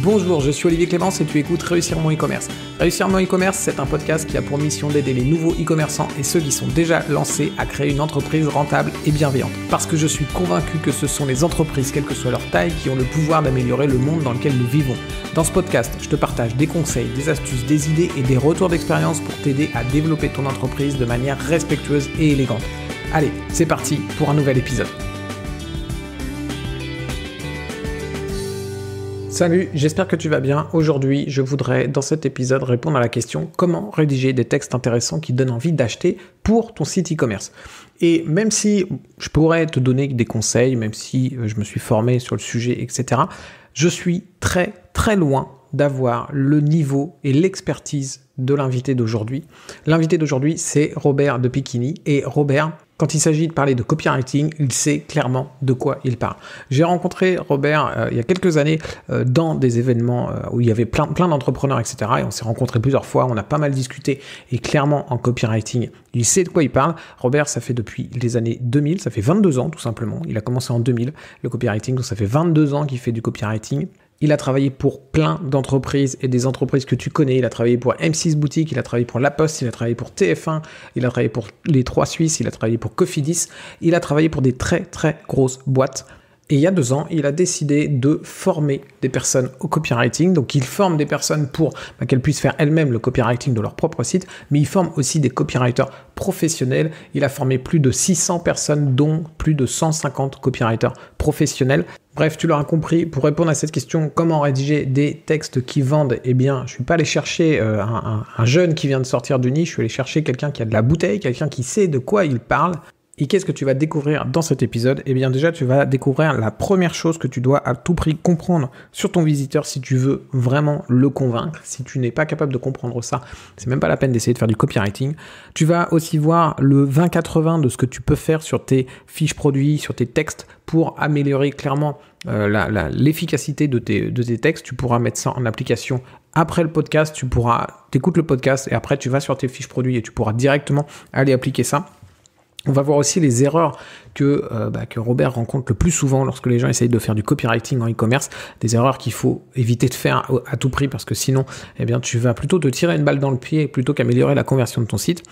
Bonjour, je suis Olivier Clémence et tu écoutes Réussir mon e-commerce. Réussir mon e-commerce, c'est un podcast qui a pour mission d'aider les nouveaux e-commerçants et ceux qui sont déjà lancés à créer une entreprise rentable et bienveillante. Parce que je suis convaincu que ce sont les entreprises, quelle que soit leur taille, qui ont le pouvoir d'améliorer le monde dans lequel nous vivons. Dans ce podcast, je te partage des conseils, des astuces, des idées et des retours d'expérience pour t'aider à développer ton entreprise de manière respectueuse et élégante. Allez, c'est parti pour un nouvel épisode. Salut, j'espère que tu vas bien. Aujourd'hui, je voudrais dans cet épisode répondre à la question comment rédiger des textes intéressants qui donnent envie d'acheter pour ton site e-commerce. Et même si je pourrais te donner des conseils, même si je me suis formé sur le sujet, etc., je suis très très loin d'avoir le niveau et l'expertise de l'invité d'aujourd'hui. L'invité d'aujourd'hui, c'est Robert de Piquigny. Et Robert, quand il s'agit de parler de copywriting, il sait clairement de quoi il parle. J'ai rencontré Robert il y a quelques années dans des événements où il y avait plein d'entrepreneurs, etc. Et on s'est rencontrés plusieurs fois, on a pas mal discuté. Et clairement, en copywriting, il sait de quoi il parle. Robert, ça fait depuis les années 2000, ça fait 22 ans tout simplement. Il a commencé en 2000, le copywriting, donc ça fait 22 ans qu'il fait du copywriting. Il a travaillé pour plein d'entreprises et des entreprises que tu connais. Il a travaillé pour M6 Boutique, il a travaillé pour La Poste, il a travaillé pour TF1, il a travaillé pour les 3 Suisses, il a travaillé pour Cofidis. Il a travaillé pour des très très grosses boîtes. Et il y a 2 ans, il a décidé de former des personnes au copywriting. Donc, il forme des personnes pour qu'elles puissent faire elles-mêmes le copywriting de leur propre site, mais il forme aussi des copywriters professionnels. Il a formé plus de 600 personnes, dont plus de 150 copywriters professionnels. Bref, tu l'auras compris, pour répondre à cette question, comment rédiger des textes qui vendent, eh bien, je ne suis pas allé chercher un jeune qui vient de sortir du nid, je suis allé chercher quelqu'un qui a de la bouteille, quelqu'un qui sait de quoi il parle. Et qu'est-ce que tu vas découvrir dans cet épisode ? Eh bien déjà, tu vas découvrir la première chose que tu dois à tout prix comprendre sur ton visiteur si tu veux vraiment le convaincre. Si tu n'es pas capable de comprendre ça, c'est même pas la peine d'essayer de faire du copywriting. Tu vas aussi voir le 20-80 de ce que tu peux faire sur tes fiches produits, sur tes textes pour améliorer clairement l'efficacité de tes textes. Tu pourras mettre ça en application après le podcast. T'écoutes le podcast et après tu vas sur tes fiches produits et tu pourras directement aller appliquer ça. On va voir aussi les erreurs que Robert rencontre le plus souvent lorsque les gens essayent de faire du copywriting en e-commerce, des erreurs qu'il faut éviter de faire à tout prix parce que sinon, eh bien, tu vas plutôt te tirer une balle dans le pied plutôt qu'améliorer la conversion de ton site.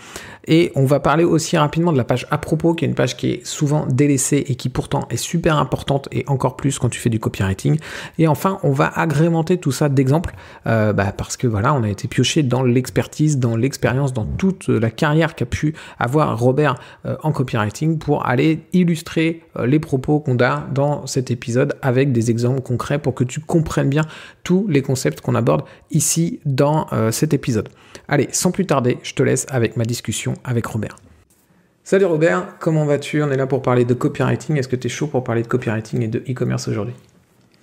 Et on va parler aussi rapidement de la page à propos, qui est une page qui est souvent délaissée et qui pourtant est super importante et encore plus quand tu fais du copywriting. Et enfin, on va agrémenter tout ça d'exemples parce que voilà, on a été pioché dans l'expertise, dans l'expérience, dans toute la carrière qu'a pu avoir Robert en copywriting pour aller illustrer les propos qu'on a dans cet épisode avec des exemples concrets pour que tu comprennes bien tous les concepts qu'on aborde ici dans cet épisode. Allez, sans plus tarder, je te laisse avec ma discussion avec Robert. Salut Robert, comment vas-tu ? On est là pour parler de copywriting. Est-ce que tu es chaud pour parler de copywriting et de e-commerce aujourd'hui ?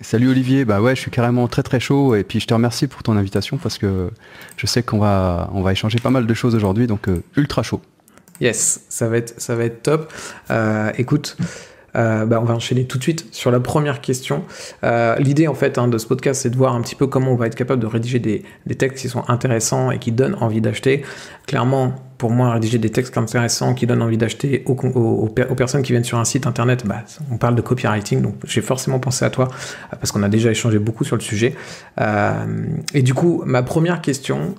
Salut Olivier, bah ouais, je suis carrément très très chaud et puis je te remercie pour ton invitation parce que je sais qu'on va échanger pas mal de choses aujourd'hui, donc ultra chaud. Yes, ça va être top. Écoute, on va enchaîner tout de suite sur la première question. L'idée en fait de ce podcast, c'est de voir un petit peu comment on va être capable de rédiger des textes qui sont intéressants et qui donnent envie d'acheter. Clairement, pour moi, rédiger des textes intéressants qui donnent envie d'acheter aux personnes qui viennent sur un site internet, on parle de copywriting, donc j'ai forcément pensé à toi parce qu'on a déjà échangé beaucoup sur le sujet. Et du coup, ma première question...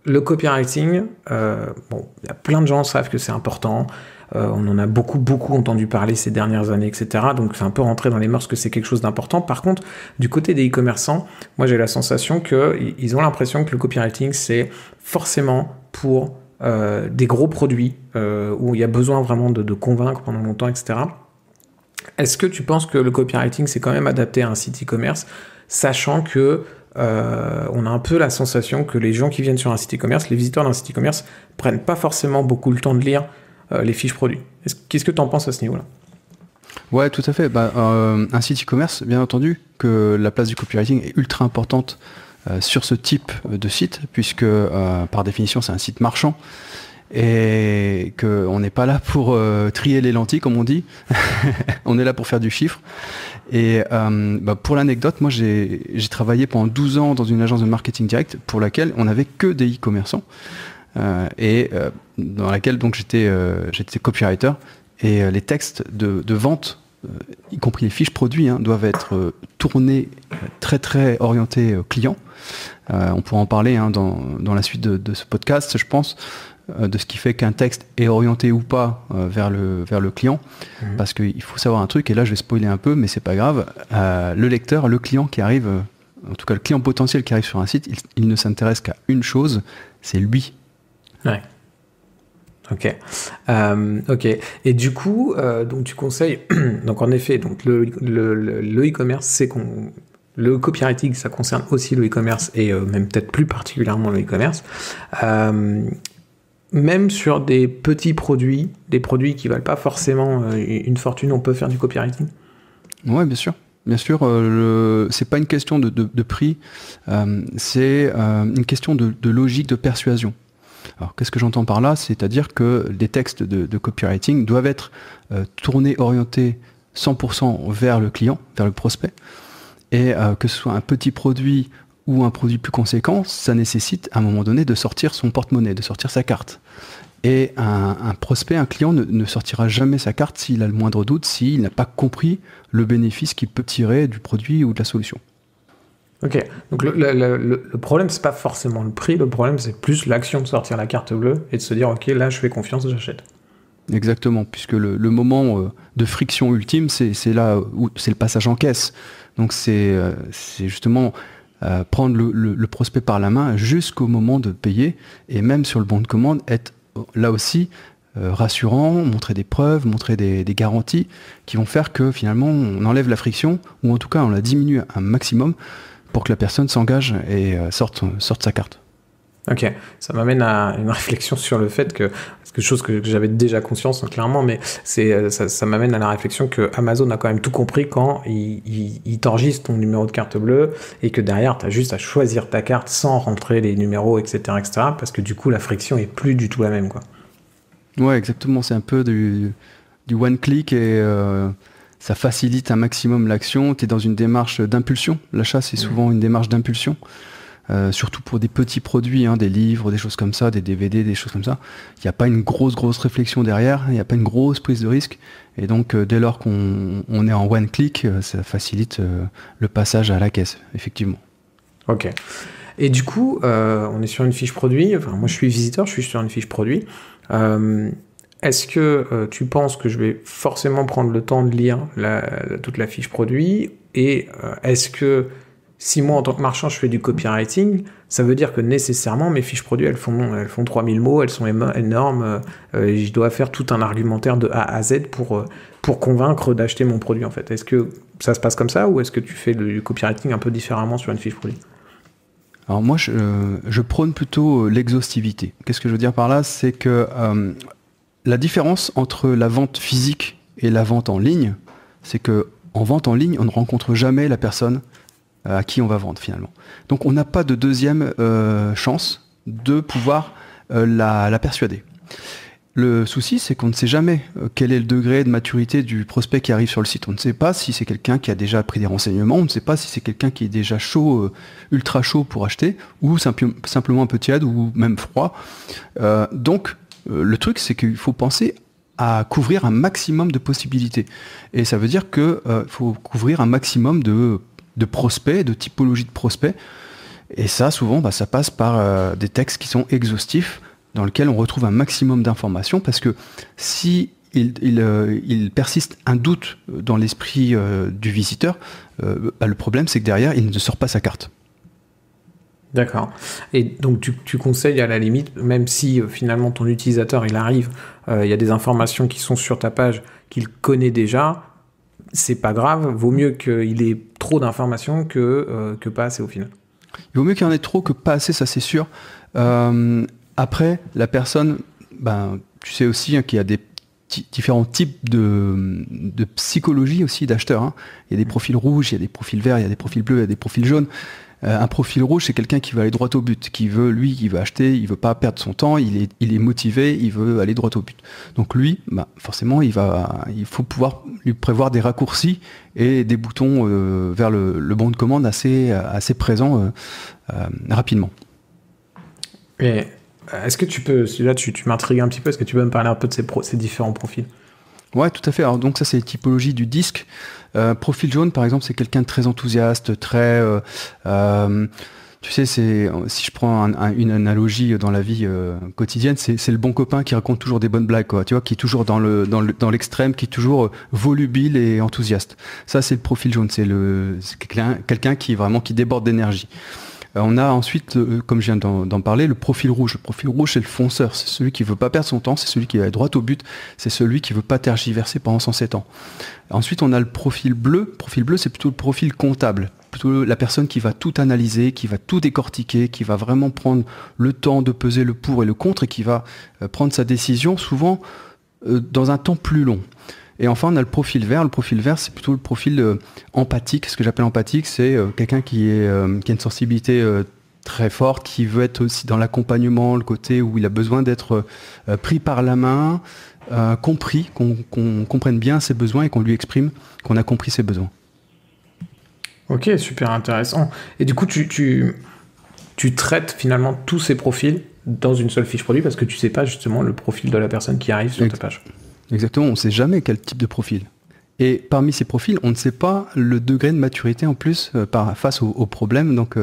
le copywriting, il y a plein de gens qui savent que c'est important. On en a beaucoup entendu parler ces dernières années, etc. Donc c'est un peu rentré dans les mœurs que c'est quelque chose d'important. Par contre, du côté des e-commerçants, moi j'ai la sensation qu'ils ont l'impression que le copywriting c'est forcément pour des gros produits où il y a besoin vraiment de convaincre pendant longtemps, etc. Est-ce que tu penses que le copywriting c'est quand même adapté à un site e-commerce, sachant que on a un peu la sensation que les gens qui viennent sur un site e-commerce, les visiteurs d'un site e-commerce, prennent pas forcément beaucoup le temps de lire les fiches produits. Qu'est-ce que tu en penses à ce niveau-là ? Ouais, tout à fait. Un site e-commerce, bien entendu, que la place du copywriting est ultra importante sur ce type de site, puisque par définition, c'est un site marchand et qu'on n'est pas là pour trier les lentilles, comme on dit. On est là pour faire du chiffre. Et pour l'anecdote, moi j'ai travaillé pendant 12 ans dans une agence de marketing direct pour laquelle on n'avait que des e-commerçants dans laquelle donc j'étais copywriter et les textes de vente y compris les fiches produits, doivent être tournées très très orientées client. On pourra en parler dans la suite de ce podcast, je pense, de ce qui fait qu'un texte est orienté ou pas vers le client. Parce qu'il faut savoir un truc, et là je vais spoiler un peu, mais c'est pas grave. Le lecteur, le client qui arrive, en tout cas le client potentiel qui arrive sur un site, il ne s'intéresse qu'à une chose, c'est lui. Ouais. Ok. Et du coup, donc tu conseilles, donc en effet, donc le e-commerce, le copywriting, ça concerne aussi le e-commerce et même peut-être plus particulièrement le e-commerce. Même sur des petits produits, des produits qui valent pas forcément une fortune, on peut faire du copywriting. Ouais, bien sûr. Bien sûr, c'est pas une question de prix, c'est une question de logique de persuasion. Alors, qu'est-ce que j'entends par là? C'est-à-dire que les textes de copywriting doivent être tournés, orientés 100% vers le client, vers le prospect. Et que ce soit un petit produit ou un produit plus conséquent, ça nécessite à un moment donné de sortir son porte-monnaie, de sortir sa carte. Et un prospect, un client ne sortira jamais sa carte s'il a le moindre doute, s'il n'a pas compris le bénéfice qu'il peut tirer du produit ou de la solution. Ok, donc le problème, c'est pas forcément le prix, le problème, c'est plus l'action de sortir la carte bleue et de se dire, ok, là, je fais confiance, j'achète. Exactement, puisque le moment de friction ultime, c'est là où c'est le passage en caisse. Donc c'est justement prendre le prospect par la main jusqu'au moment de payer, et même sur le bon de commande, être là aussi rassurant, montrer des preuves, montrer des garanties qui vont faire que finalement on enlève la friction, ou en tout cas on la diminue un maximum pour que la personne s'engage et sorte sa carte. Ok, ça m'amène à une réflexion sur le fait que, c'est quelque chose que j'avais déjà conscience, clairement, mais ça m'amène à la réflexion que Amazon a quand même tout compris quand il t'enregistre ton numéro de carte bleue et que derrière, tu as juste à choisir ta carte sans rentrer les numéros, etc., parce que du coup, la friction est plus du tout la même, quoi. Ouais, exactement, c'est un peu du one click et ça facilite un maximum l'action. Tu es dans une démarche d'impulsion. L'achat, c'est souvent une démarche d'impulsion. Surtout pour des petits produits, des livres, des choses comme ça, des DVD, des choses comme ça. Il n'y a pas une grosse réflexion derrière, il n'y a pas une grosse prise de risque. Et donc, dès lors qu'on est en one click, ça facilite le passage à la caisse, effectivement. Ok. Et du coup, on est sur une fiche produit. Enfin, moi, je suis visiteur, je suis sur une fiche produit. Est-ce que tu penses que je vais forcément prendre le temps de lire toute la fiche produit? Et est-ce que si moi, en tant que marchand, je fais du copywriting, ça veut dire que nécessairement, mes fiches produits, elles font 3000 mots, elles sont énormes, et je dois faire tout un argumentaire de A à Z pour convaincre d'acheter mon produit, en fait. Est-ce que ça se passe comme ça, ou est-ce que tu fais du copywriting un peu différemment sur une fiche produit? Alors moi, je prône plutôt l'exhaustivité. Qu'est-ce que je veux dire par là? C'est que la différence entre la vente physique et la vente en ligne, c'est que en vente en ligne, on ne rencontre jamais la personne à qui on va vendre finalement. Donc on n'a pas de deuxième chance de pouvoir la persuader. Le souci, c'est qu'on ne sait jamais quel est le degré de maturité du prospect qui arrive sur le site. On ne sait pas si c'est quelqu'un qui a déjà pris des renseignements, on ne sait pas si c'est quelqu'un qui est déjà chaud, ultra chaud pour acheter, ou simplement un peu tiède, ou même froid. Donc, le truc, c'est qu'il faut penser à couvrir un maximum de possibilités. Et ça veut dire qu'il faut couvrir un maximum de prospects, de typologies de prospects. Et ça, souvent, ça passe par des textes qui sont exhaustifs, dans lequel on retrouve un maximum d'informations, parce que si il persiste un doute dans l'esprit du visiteur, le problème c'est que derrière il ne sort pas sa carte. D'accord. Et donc tu conseilles à la limite, même si finalement ton utilisateur il arrive, il y a des informations qui sont sur ta page qu'il connaît déjà, c'est pas grave, vaut mieux qu'il ait trop d'informations que pas assez au final. Il vaut mieux qu'il y en ait trop que pas assez, ça c'est sûr. Après, la personne, tu sais aussi qu'il y a des différents types de psychologie aussi d'acheteurs. Il y a des profils rouges, il y a des profils verts, il y a des profils bleus, il y a des profils jaunes. Un profil rouge, c'est quelqu'un qui va aller droit au but, qui veut acheter, il veut pas perdre son temps, il est motivé, il veut aller droit au but. Donc lui, forcément, il faut pouvoir lui prévoir des raccourcis et des boutons vers le bon de commande assez présents rapidement. Et est-ce que tu peux, là tu m'intrigues un petit peu, est-ce que tu peux me parler un peu de ces différents profils? Ouais, tout à fait. Alors donc ça, c'est les typologies du disque. Profil jaune, par exemple, c'est quelqu'un de très enthousiaste, très... tu sais, si je prends une analogie dans la vie quotidienne, c'est le bon copain qui raconte toujours des bonnes blagues, quoi. Tu vois, qui est toujours dans l'extrême, qui est toujours volubile et enthousiaste. Ça, c'est le profil jaune. C'est quelqu'un qui déborde d'énergie. On a ensuite, comme je viens d'en parler, le profil rouge. Le profil rouge, c'est le fonceur. C'est celui qui veut pas perdre son temps. C'est celui qui va droit au but. C'est celui qui veut pas tergiverser pendant 107 ans. Ensuite, on a le profil bleu. Le profil bleu, c'est plutôt le profil comptable. Plutôt la personne qui va tout analyser, qui va tout décortiquer, qui va vraiment prendre le temps de peser le pour et le contre et qui va prendre sa décision souvent dans un temps plus long. Et enfin, on a le profil vert. Le profil vert, c'est plutôt le profil empathique. Ce que j'appelle empathique, c'est quelqu'un qui a une sensibilité très forte, qui veut être aussi dans l'accompagnement, le côté où il a besoin d'être pris par la main, compris, qu'on comprenne bien ses besoins et qu'on lui exprime qu'on a compris ses besoins. Ok, super intéressant. Et du coup, tu traites finalement tous ces profils dans une seule fiche produit parce que tu sais pas justement le profil de la personne qui arrive sur ta page. Exactement, on ne sait jamais quel type de profil. Et parmi ces profils, on ne sait pas le degré de maturité en plus face aux problèmes. Donc,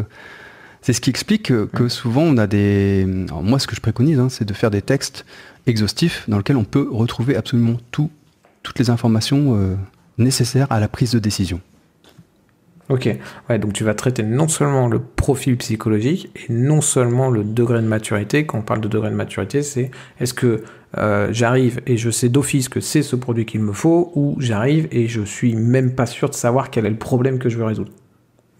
c'est ce qui explique que souvent on a des... Alors moi, ce que je préconise, c'est de faire des textes exhaustifs dans lesquels on peut retrouver absolument toutes les informations nécessaires à la prise de décision. Ok, ouais, donc tu vas traiter non seulement le profil psychologique et non seulement le degré de maturité. Quand on parle de degré de maturité, c'est est-ce que j'arrive et je sais d'office que c'est ce produit qu'il me faut, ou j'arrive et je suis même pas sûr de savoir quel est le problème que je veux résoudre.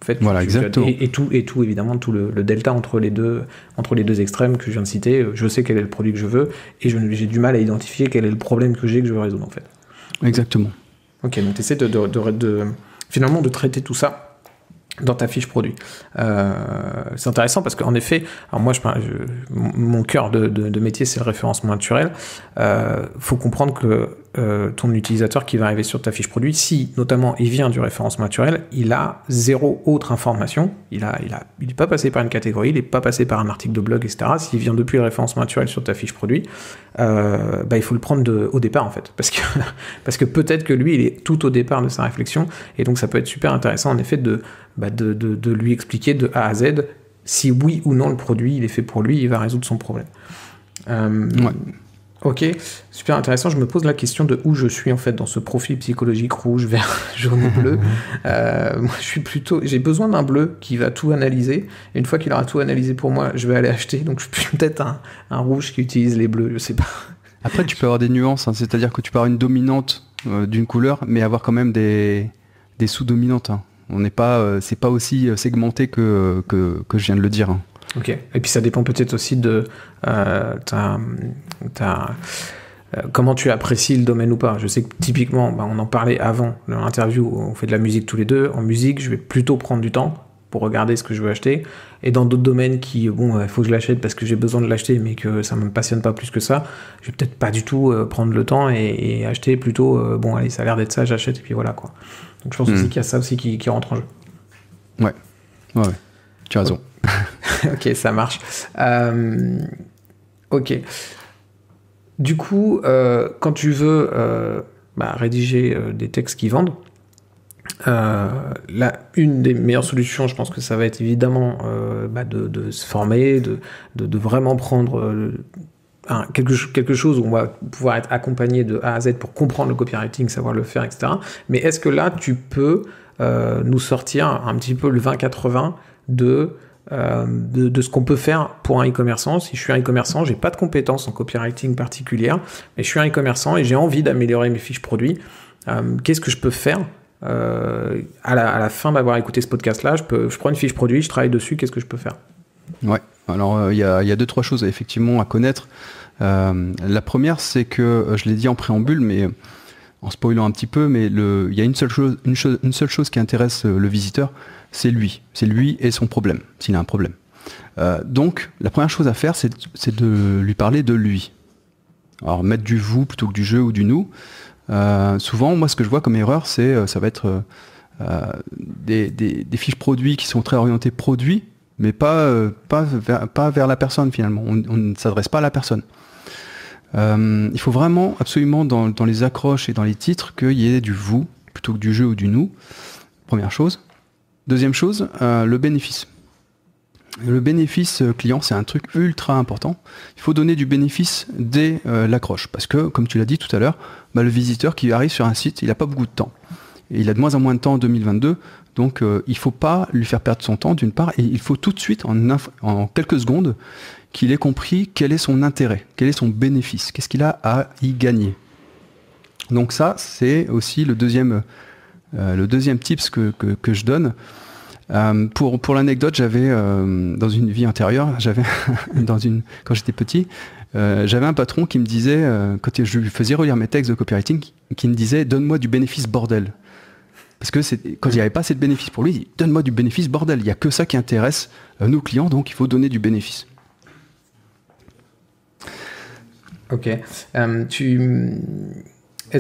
En fait, voilà, exactement. Et tout évidemment, tout le delta entre les deux extrêmes que je viens de citer. Je sais quel est le produit que je veux et j'ai du mal à identifier quel est le problème que je veux résoudre en fait. Exactement. Ok, donc tu essaies finalement de traiter tout ça dans ta fiche produit. C'est intéressant parce qu'en effet, alors moi, mon cœur de métier, c'est le référencement naturel. Faut comprendre que ton utilisateur qui va arriver sur ta fiche produit, si notamment il vient du référencement naturel, il a zéro autre information. Il est pas passé par une catégorie, il est pas passé par un article de blog, etc. S'il vient depuis le référencement naturel sur ta fiche produit, il faut le prendre au départ en fait, parce que peut-être que lui, il est tout au départ de sa réflexion, et donc ça peut être super intéressant en effet de lui expliquer de A à Z si oui ou non le produit il est fait pour lui, il va résoudre son problème. Ouais. Ok, super intéressant. Je me pose la question de où je suis en fait dans ce profil psychologique rouge, vert, jaune et bleu. Moi, j'ai besoin d'un bleu qui va tout analyser. Et une fois qu'il aura tout analysé pour moi, je vais aller acheter. Donc, je suis peut-être un rouge qui utilise les bleus, je sais pas. Après, tu peux avoir des nuances, c'est-à-dire que tu peux avoir une dominante d'une couleur, mais avoir quand même des sous-dominantes. On n'est pas, c'est pas aussi segmenté que je viens de le dire. Ok. Et puis ça dépend peut-être aussi de comment tu apprécies le domaine ou pas. Je sais que typiquement, on en parlait avant l'interview, on fait de la musique tous les deux. En musique, je vais plutôt prendre du temps pour regarder ce que je veux acheter. Et dans d'autres domaines qui, il faut que je l'achète parce que j'ai besoin de l'acheter, mais que ça me passionne pas plus que ça, je vais peut-être pas du tout prendre le temps et acheter plutôt, allez, ça a l'air d'être ça, j'achète et puis voilà quoi. Donc je pense aussi qu'il y a ça aussi qui rentre en jeu. Ouais. Tu as raison. Ok, ça marche. Ok. Du coup, quand tu veux rédiger des textes qui vendent, une des meilleures solutions, je pense que ça va être évidemment de se former, de vraiment prendre quelque chose où on va pouvoir être accompagné de A à Z pour comprendre le copywriting, savoir le faire, etc. Mais est-ce que là, tu peux nous sortir un petit peu le 20-80 de ce qu'on peut faire pour un e-commerçant? Si je suis un e-commerçant, j'ai pas de compétences en copywriting particulières, mais je suis un e-commerçant et j'ai envie d'améliorer mes fiches produits. Qu'est-ce que je peux faire à la fin d'avoir écouté ce podcast-là? Je prends une fiche produit, je travaille dessus, qu'est-ce que je peux faire? Ouais, alors il y a 2-3 choses effectivement à connaître. La première, c'est que je l'ai dit en préambule, mais en spoilant un petit peu, mais il y a une seule chose qui intéresse le visiteur, c'est lui et son problème, s'il a un problème. Donc la première chose à faire, c'est de lui parler de lui. Alors mettre du vous plutôt que du je ou du nous. Souvent, moi, ce que je vois comme erreur, ça va être des fiches produits qui sont très orientées produits, mais pas vers la personne finalement. On ne s'adresse pas à la personne. Il faut vraiment, absolument, dans les accroches et dans les titres, qu'il y ait du vous plutôt que du je ou du nous. Première chose. Deuxième chose, le bénéfice. Le bénéfice client, c'est un truc ultra important. Il faut donner du bénéfice dès l'accroche. Parce que, comme tu l'as dit tout à l'heure, le visiteur qui arrive sur un site, il n'a pas beaucoup de temps. Et il a de moins en moins de temps en 2022. Donc, il ne faut pas lui faire perdre son temps, d'une part. Et il faut tout de suite, en quelques secondes, qu'il ait compris quel est son intérêt, quel est son bénéfice, qu'est-ce qu'il a à y gagner. Donc ça, c'est aussi le deuxième tips que je donne. Pour l'anecdote, j'avais dans une vie antérieure, quand j'étais petit, j'avais un patron qui me disait, quand je lui faisais relire mes textes de copywriting, qui me disait « donne-moi du bénéfice bordel ». Parce que quand il n'y avait pas assez de bénéfice pour lui, il dit « donne-moi du bénéfice bordel ». Il n'y a que ça qui intéresse nos clients, donc il faut donner du bénéfice. Ok. Est-ce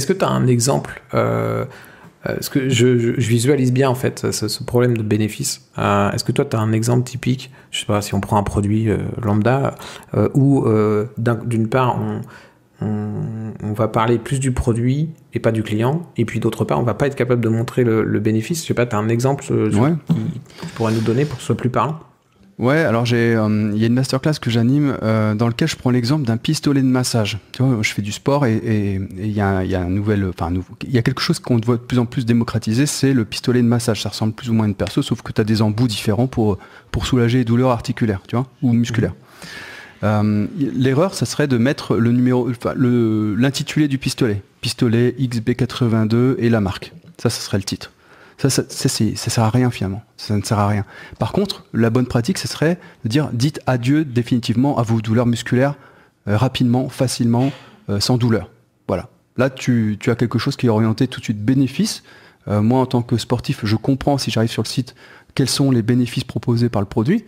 que tu as un exemple parce que je visualise bien en fait ce problème de bénéfice. Est-ce que toi tu as un exemple typique, je sais pas, si on prend un produit lambda où d'une part on va parler plus du produit et pas du client, et puis d'autre part on va pas être capable de montrer le bénéfice. Je sais pas, tu as un exemple qui pourrait nous donner pour que ce soit plus parlant? Ouais, alors il y a une masterclass que j'anime dans lequel je prends l'exemple d'un pistolet de massage. Tu vois, je fais du sport et il y a quelque chose qu'on doit de plus en plus démocratiser, c'est le pistolet de massage. Ça ressemble plus ou moins à une perceuse, sauf que tu as des embouts différents pour soulager les douleurs articulaires, tu vois, ou musculaires. L'erreur, ça serait de mettre l'intitulé du pistolet. Pistolet XB82 et la marque. Ça serait le titre. Ça sert à rien finalement. Ça ne sert à rien. Par contre, la bonne pratique, ce serait de dire dites adieu définitivement à vos douleurs musculaires rapidement, facilement, sans douleur. Voilà. Là, tu as quelque chose qui est orienté tout de suite bénéfice. Moi, en tant que sportif, je comprends si j'arrive sur le site quels sont les bénéfices proposés par le produit.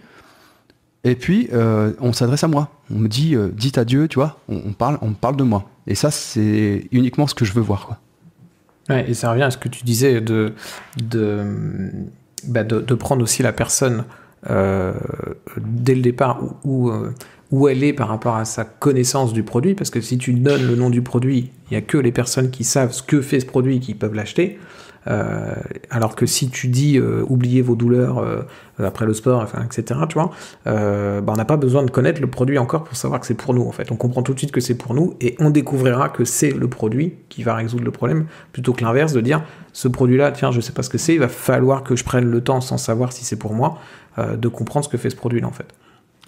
Et puis, on s'adresse à moi. On me dit dites adieu, tu vois. On parle de moi. Et ça, c'est uniquement ce que je veux voir, quoi. Ouais, et ça revient à ce que tu disais de prendre aussi la personne dès le départ où elle est par rapport à sa connaissance du produit, parce que si tu donnes le nom du produit, il n'y a que les personnes qui savent ce que fait ce produit qui peuvent l'acheter, alors que si tu dis oubliez vos douleurs après le sport, enfin, etc., tu vois, on n'a pas besoin de connaître le produit encore pour savoir que c'est pour nous, en fait. On comprend tout de suite que c'est pour nous et on découvrira que c'est le produit qui va résoudre le problème, plutôt que l'inverse, de dire ce produit-là, tiens, je sais pas ce que c'est, il va falloir que je prenne le temps sans savoir si c'est pour moi, de comprendre ce que fait ce produit-là, en fait.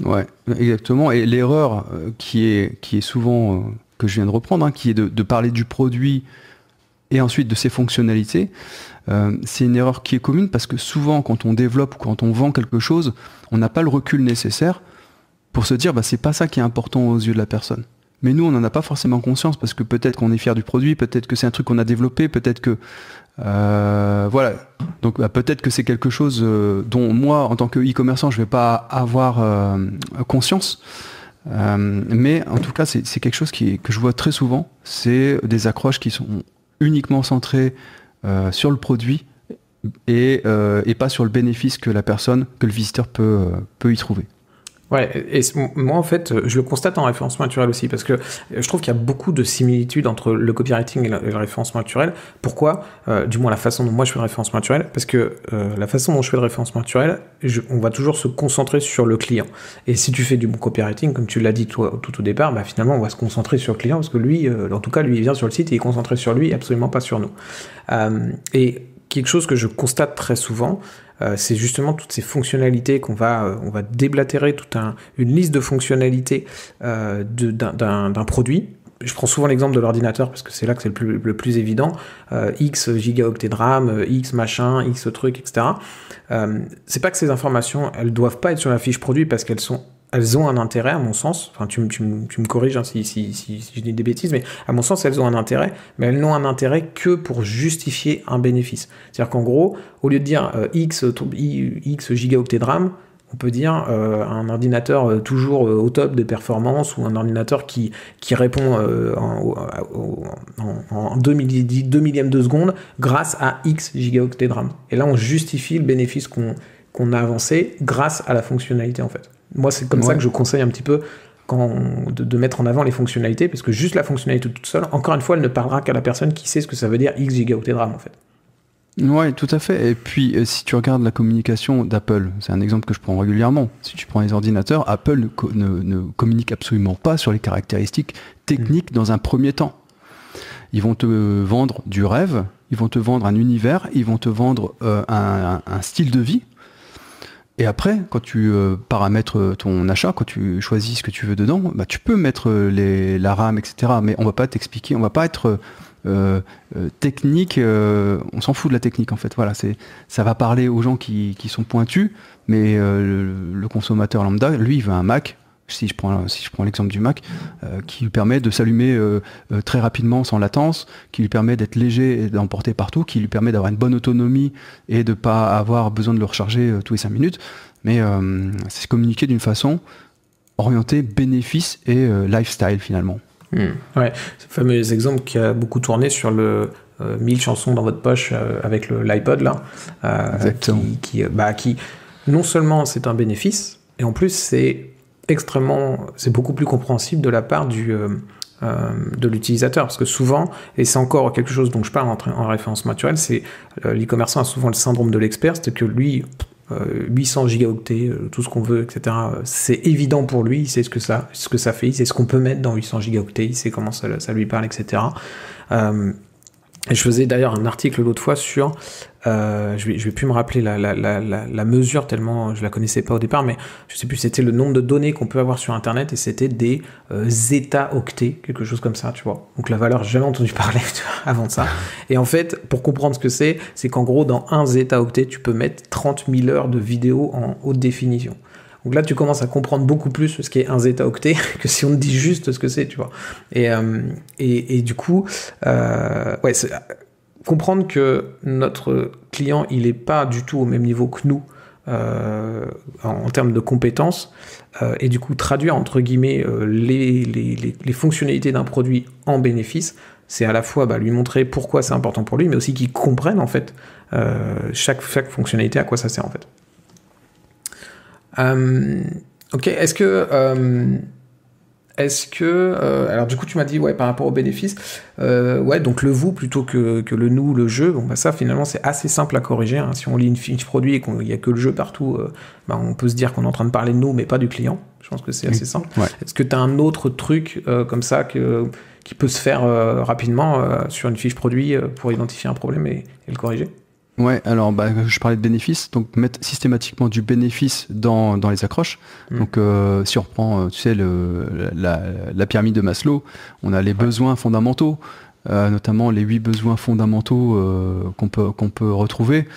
Ouais, exactement. Et l'erreur qui est souvent, que je viens de reprendre, qui est de parler du produit et ensuite de ses fonctionnalités, c'est une erreur qui est commune parce que souvent quand on développe ou quand on vend quelque chose, on n'a pas le recul nécessaire pour se dire c'est pas ça qui est important aux yeux de la personne. Mais nous, on n'en a pas forcément conscience parce que peut-être qu'on est fier du produit, peut-être que c'est un truc qu'on a développé, peut-être que voilà. Donc peut-être que c'est quelque chose dont moi, en tant que e-commerçant, je vais pas avoir conscience. Mais en tout cas, c'est quelque chose que je vois très souvent. C'est des accroches qui sont uniquement centrées sur le produit et pas sur le bénéfice que le visiteur peut y trouver. Ouais, et moi en fait, je le constate en référencement naturel aussi, parce que je trouve qu'il y a beaucoup de similitudes entre le copywriting et le référencement naturel. Pourquoi du moins la façon dont moi je fais le référencement naturel, parce que la façon dont je fais le référencement naturel, on va toujours se concentrer sur le client. Et si tu fais du bon copywriting, comme tu l'as dit toi tout au départ, finalement on va se concentrer sur le client, parce que lui, en tout cas lui, il vient sur le site et il est concentré sur lui, et absolument pas sur nous. Et quelque chose que je constate très souvent, c'est justement toutes ces fonctionnalités on va déblatérer toute une liste de fonctionnalités d'un produit. Je prends souvent l'exemple de l'ordinateur parce que c'est là que c'est le plus évident. X gigaoctets de RAM, X machin, X truc, etc. C'est pas que ces informations, elles doivent pas être sur la fiche produit parce qu'elles ont un intérêt, à mon sens. Enfin, tu me corriges si je dis des bêtises, mais à mon sens, elles ont un intérêt, mais elles n'ont un intérêt que pour justifier un bénéfice. C'est-à-dire qu'en gros, au lieu de dire X gigaoctets de RAM, on peut dire un ordinateur toujours au top des performances, ou un ordinateur qui répond en 2 millièmes de seconde grâce à X gigaoctets de RAM. Et là, on justifie le bénéfice qu'on a avancé grâce à la fonctionnalité, en fait. Moi, c'est comme ça que je conseille un petit peu de mettre en avant les fonctionnalités, parce que juste la fonctionnalité toute seule, encore une fois, elle ne parlera qu'à la personne qui sait ce que ça veut dire X gigaoctets de RAM en fait. Ouais, tout à fait. Et puis, si tu regardes la communication d'Apple, c'est un exemple que je prends régulièrement. Si tu prends les ordinateurs, Apple ne communique absolument pas sur les caractéristiques techniques dans un premier temps. Ils vont te vendre du rêve, ils vont te vendre un univers, ils vont te vendre un style de vie. Et après, quand tu paramètres ton achat, quand tu choisis ce que tu veux dedans, bah, tu peux mettre la RAM, etc. Mais on va pas t'expliquer, on va pas être technique, on s'en fout de la technique en fait. Voilà, ça va parler aux gens qui sont pointus, mais le consommateur lambda, lui, il veut un Mac. Si je prends l'exemple du Mac, qui lui permet de s'allumer très rapidement sans latence, qui lui permet d'être léger et d'emporter partout, qui lui permet d'avoir une bonne autonomie et de ne pas avoir besoin de le recharger tous les 5 minutes. Mais c'est communiqué d'une façon orientée bénéfice et lifestyle finalement. Ouais, ce fameux exemple qui a beaucoup tourné sur le 1000 chansons dans votre poche avec l'iPod là, qui non seulement c'est un bénéfice, et en plus c'est beaucoup plus compréhensible de la part de l'utilisateur, parce que souvent, et c'est encore quelque chose dont je parle en référence naturelle, c'est l'e-commerçant a souvent le syndrome de l'expert, c'est que lui 800 gigaoctets, tout ce qu'on veut, etc. C'est évident pour lui, il sait ce que ça fait, il sait ce qu'on peut mettre dans 800 gigaoctets, il sait comment ça lui parle, etc. Et je faisais d'ailleurs un article l'autre fois sur, je vais plus me rappeler la mesure tellement je la connaissais pas au départ, mais je sais plus, c'était le nombre de données qu'on peut avoir sur Internet, et c'était des zeta-octets, quelque chose comme ça, tu vois. Donc la valeur, j'ai jamais entendu parler avant de ça. Et en fait, pour comprendre ce que c'est qu'en gros, dans un zeta-octet, tu peux mettre 30 000 heures de vidéo en haute définition. Donc là, tu commences à comprendre beaucoup plus ce qu'est un zeta-octet que si on te dit juste ce que c'est, tu vois. Et du coup, comprendre que notre client, il n'est pas du tout au même niveau que nous en termes de compétences, et du coup, traduire, entre guillemets, les fonctionnalités d'un produit en bénéfice, c'est à la fois lui montrer pourquoi c'est important pour lui, mais aussi qu'il comprenne, en fait, chaque fonctionnalité, à quoi ça sert, en fait. Ok, est-ce que alors du coup tu m'as dit par rapport aux bénéfices, donc le vous plutôt que le nous, le je, ça finalement c'est assez simple à corriger, hein. Si on lit une fiche produit et qu'il n'y a que le je partout, on peut se dire qu'on est en train de parler de nous mais pas du client. Je pense que c'est assez simple. Ouais. Est-ce que tu as un autre truc comme ça qui peut se faire rapidement sur une fiche produit pour identifier un problème et le corriger? Ouais, alors je parlais de bénéfices, donc mettre systématiquement du bénéfice dans les accroches. Donc si on reprend, tu sais, la pyramide de Maslow, on a les besoins fondamentaux, notamment les 8 besoins fondamentaux qu'on peut retrouver.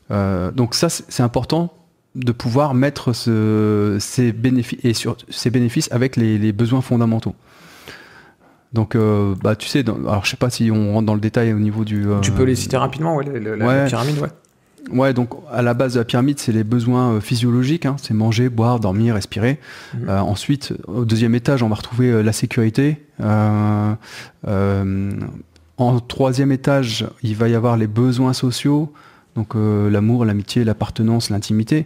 Donc ça, c'est important de pouvoir mettre ces bénéfices avec les besoins fondamentaux. Donc, tu sais, alors je sais pas si on rentre dans le détail au niveau du... Tu peux les citer rapidement, la pyramide, ouais. Ouais, donc à la base de la pyramide, c'est les besoins physiologiques, hein, c'est manger, boire, dormir, respirer. Ensuite, au deuxième étage, on va retrouver la sécurité. En troisième étage, il va y avoir les besoins sociaux, donc l'amour, l'amitié, l'appartenance, l'intimité.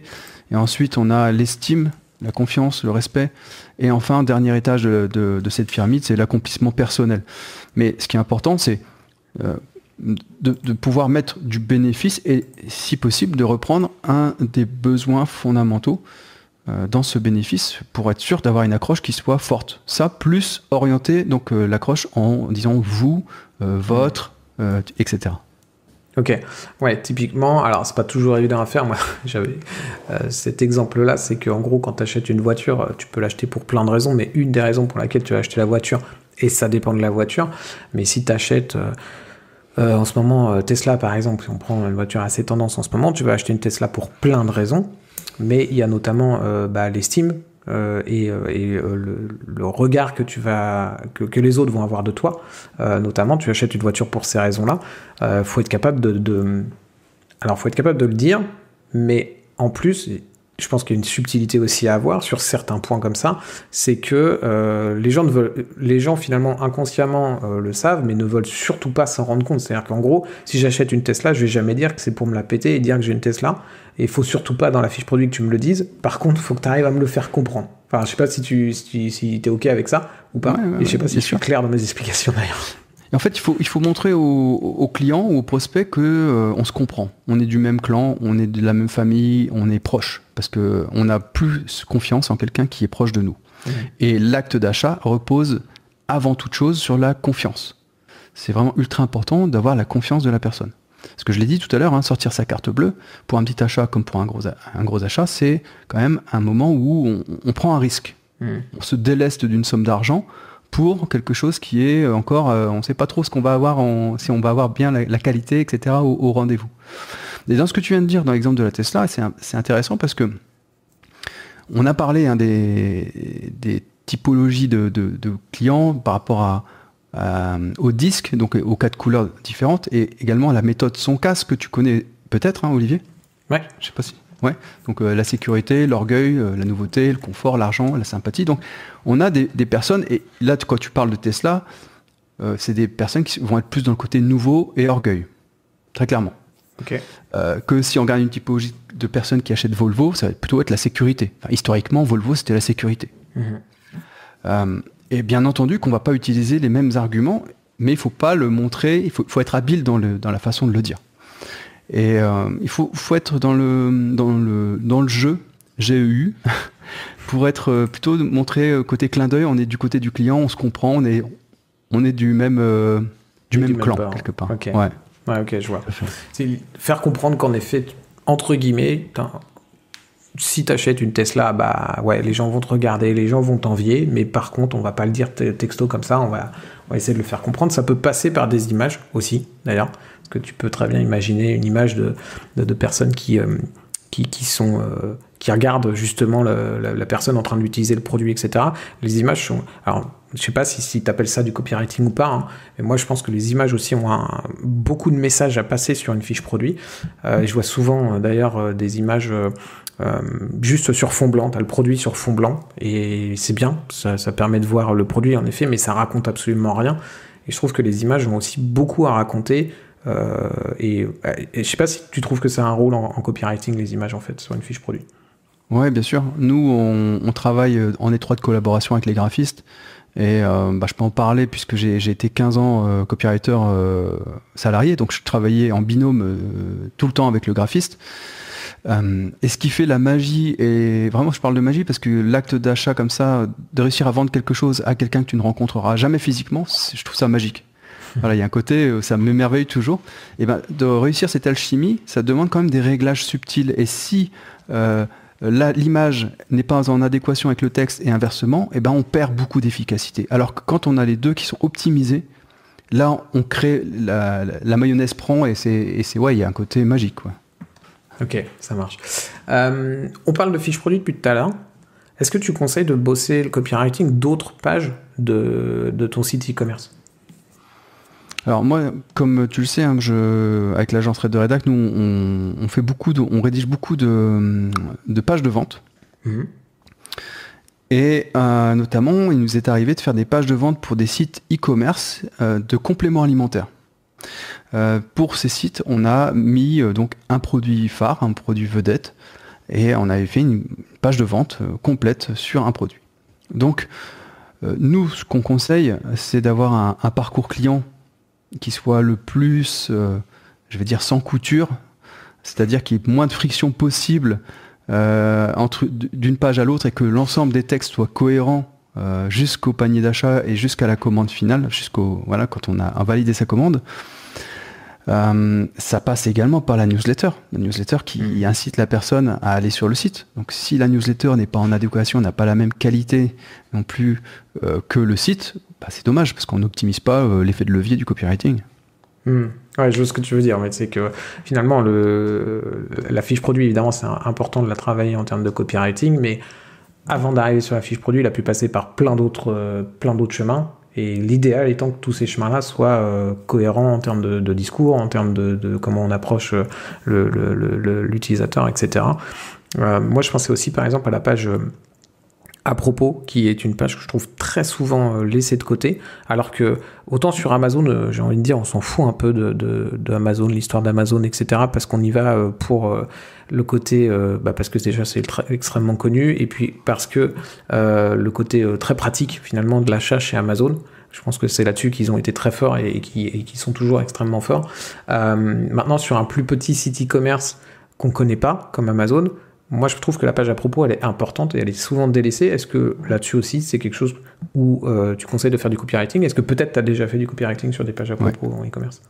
Et ensuite, on a l'estime, la confiance, le respect. Et enfin, dernier étage de cette pyramide, c'est l'accomplissement personnel. Mais ce qui est important, c'est de pouvoir mettre du bénéfice et, si possible, de reprendre un des besoins fondamentaux dans ce bénéfice pour être sûr d'avoir une accroche qui soit forte. Ça, plus orienter donc l'accroche en disant vous, votre, etc. Ok, ouais, typiquement, alors c'est pas toujours évident à faire, moi j'avais cet exemple-là, c'est qu'en gros quand tu achètes une voiture, tu peux l'acheter pour plein de raisons, mais une des raisons pour laquelle tu vas acheter la voiture, et ça dépend de la voiture, mais si tu achètes en ce moment Tesla par exemple, si on prend une voiture assez tendance en ce moment, tu vas acheter une Tesla pour plein de raisons, mais il y a notamment l'estime, et le regard que les autres vont avoir de toi, notamment tu achètes une voiture pour ces raisons-là. Faut être capable de le dire, mais en plus je pense qu'il y a une subtilité aussi à avoir sur certains points comme ça, c'est que les gens finalement inconsciemment le savent, mais ne veulent surtout pas s'en rendre compte. C'est-à-dire qu'en gros, si j'achète une Tesla, je vais jamais dire que c'est pour me la péter et dire que j'ai une Tesla. Et il faut surtout pas dans la fiche produit que tu me le dises. Par contre, il faut que tu arrives à me le faire comprendre. Enfin, je sais pas si t'es OK avec ça ou pas. Et je sais pas si je suis clair dans mes explications d'ailleurs. Et en fait, il faut montrer aux clients ou aux prospects que on se comprend. On est du même clan, on est de la même famille, on est proche. Parce qu'on a plus confiance en quelqu'un qui est proche de nous. Et l'acte d'achat repose avant toute chose sur la confiance. C'est vraiment ultra important d'avoir la confiance de la personne. Parce que je l'ai dit tout à l'heure, sortir sa carte bleue, pour un petit achat comme pour un gros achat, c'est quand même un moment où on prend un risque. On se déleste d'une somme d'argent pour quelque chose qui est encore, on ne sait pas trop ce qu'on va avoir, si on va avoir bien la qualité, etc. au rendez-vous. Et dans ce que tu viens de dire, dans l'exemple de la Tesla, c'est intéressant parce que on a parlé des typologies de clients par rapport au disque, donc aux 4 couleurs différentes, et également à la méthode Sonkas que tu connais peut-être, Olivier. Ouais. Je sais pas si. Ouais. Donc la sécurité, l'orgueil, la nouveauté, le confort, l'argent, la sympathie. Donc on a des personnes, et là quand tu parles de Tesla, c'est des personnes qui vont être plus dans le côté nouveau et orgueil, très clairement. Okay. Que si on regarde une typologie de personnes qui achètent Volvo, ça va plutôt être la sécurité. Enfin, historiquement, Volvo c'était la sécurité. Et bien entendu qu'on ne va pas utiliser les mêmes arguments, mais il ne faut pas le montrer, il faut être habile dans la façon de le dire. Et il faut être dans le jeu, GEU, pour être plutôt montrer côté clin d'œil, on est du côté du client, on se comprend, on est du même clan, quelque part. Okay. Ouais, ok, je vois. C'est faire comprendre qu'en effet, entre guillemets, si tu achètes une Tesla, bah ouais, les gens vont te regarder, les gens vont t'envier, mais par contre, on va pas le dire texto comme ça, on va essayer de le faire comprendre. Ça peut passer par des images aussi, d'ailleurs, parce que tu peux très bien imaginer une image de personnes qui regardent justement la personne en train d'utiliser le produit, etc. Les images sont... Alors, je sais pas si tu appelles ça du copywriting ou pas, mais moi je pense que les images aussi ont beaucoup de messages à passer sur une fiche produit. Et je vois souvent d'ailleurs des images juste sur fond blanc, tu as le produit sur fond blanc, et c'est bien, ça permet de voir le produit en effet, mais ça raconte absolument rien. Et je trouve que les images ont aussi beaucoup à raconter. Et je sais pas si tu trouves que c'est un rôle en copywriting, les images en fait, sur une fiche produit. Ouais, bien sûr. Nous, on travaille en étroite collaboration avec les graphistes. Et je peux en parler puisque j'ai été 15 ans copywriter salarié, donc je travaillais en binôme tout le temps avec le graphiste. Et ce qui fait la magie, et vraiment je parle de magie parce que l'acte d'achat comme ça, de réussir à vendre quelque chose à quelqu'un que tu ne rencontreras jamais physiquement, je trouve ça magique. Voilà, il y a un côté, ça m'émerveille toujours. Et de réussir cette alchimie, ça demande quand même des réglages subtils. Et si l'image n'est pas en adéquation avec le texte et inversement, on perd beaucoup d'efficacité. Alors que quand on a les deux qui sont optimisés, là on crée, la mayonnaise prend et c'est ouais, il y a un côté magique, quoi. Ok, ça marche. On parle de fiches produits depuis tout à l'heure. Est-ce que tu conseilles de bosser le copywriting d'autres pages de ton site e-commerce ? Alors moi, comme tu le sais, avec l'agence Red de Redac, nous on rédige beaucoup de pages de vente. Et notamment, il nous est arrivé de faire des pages de vente pour des sites e-commerce de compléments alimentaires. Pour ces sites, on a mis donc un produit phare, un produit vedette, et on avait fait une page de vente complète sur un produit. Donc, nous, ce qu'on conseille, c'est d'avoir un parcours client qui soit le plus, je vais dire, sans couture, c'est-à-dire qu'il y ait moins de friction possible d'une page à l'autre et que l'ensemble des textes soit cohérent jusqu'au panier d'achat et jusqu'à la commande finale, quand on a validé sa commande. Ça passe également par la newsletter qui incite la personne à aller sur le site. Donc si la newsletter n'est pas en adéquation, n'a pas la même qualité non plus que le site, c'est dommage parce qu'on n'optimise pas l'effet de levier du copywriting. Ouais, je vois ce que tu veux dire, mais c'est que finalement la fiche produit, évidemment, c'est important de la travailler en termes de copywriting, mais avant d'arriver sur la fiche produit, il a pu passer par plein d'autres chemins. Et l'idéal étant que tous ces chemins-là soient cohérents en termes de discours, en termes de comment on approche l'utilisateur, etc. Moi, je pensais aussi, par exemple, à la page à propos, qui est une page que je trouve très souvent laissée de côté, alors que autant sur Amazon, j'ai envie de dire, on s'en fout un peu de Amazon, l'histoire d'Amazon, etc., parce qu'on y va pour le côté, parce que déjà c'est extrêmement connu, et puis parce que le côté très pratique finalement de l'achat chez Amazon. Je pense que c'est là-dessus qu'ils ont été très forts et qui sont toujours extrêmement forts. Maintenant, sur un plus petit site e-commerce qu'on connaît pas, comme Amazon, moi, je trouve que la page à propos, elle est importante et elle est souvent délaissée. Est-ce que là-dessus aussi, c'est quelque chose où tu conseilles de faire du copywriting? Est-ce que peut-être tu as déjà fait du copywriting sur des pages à propos en e-commerce?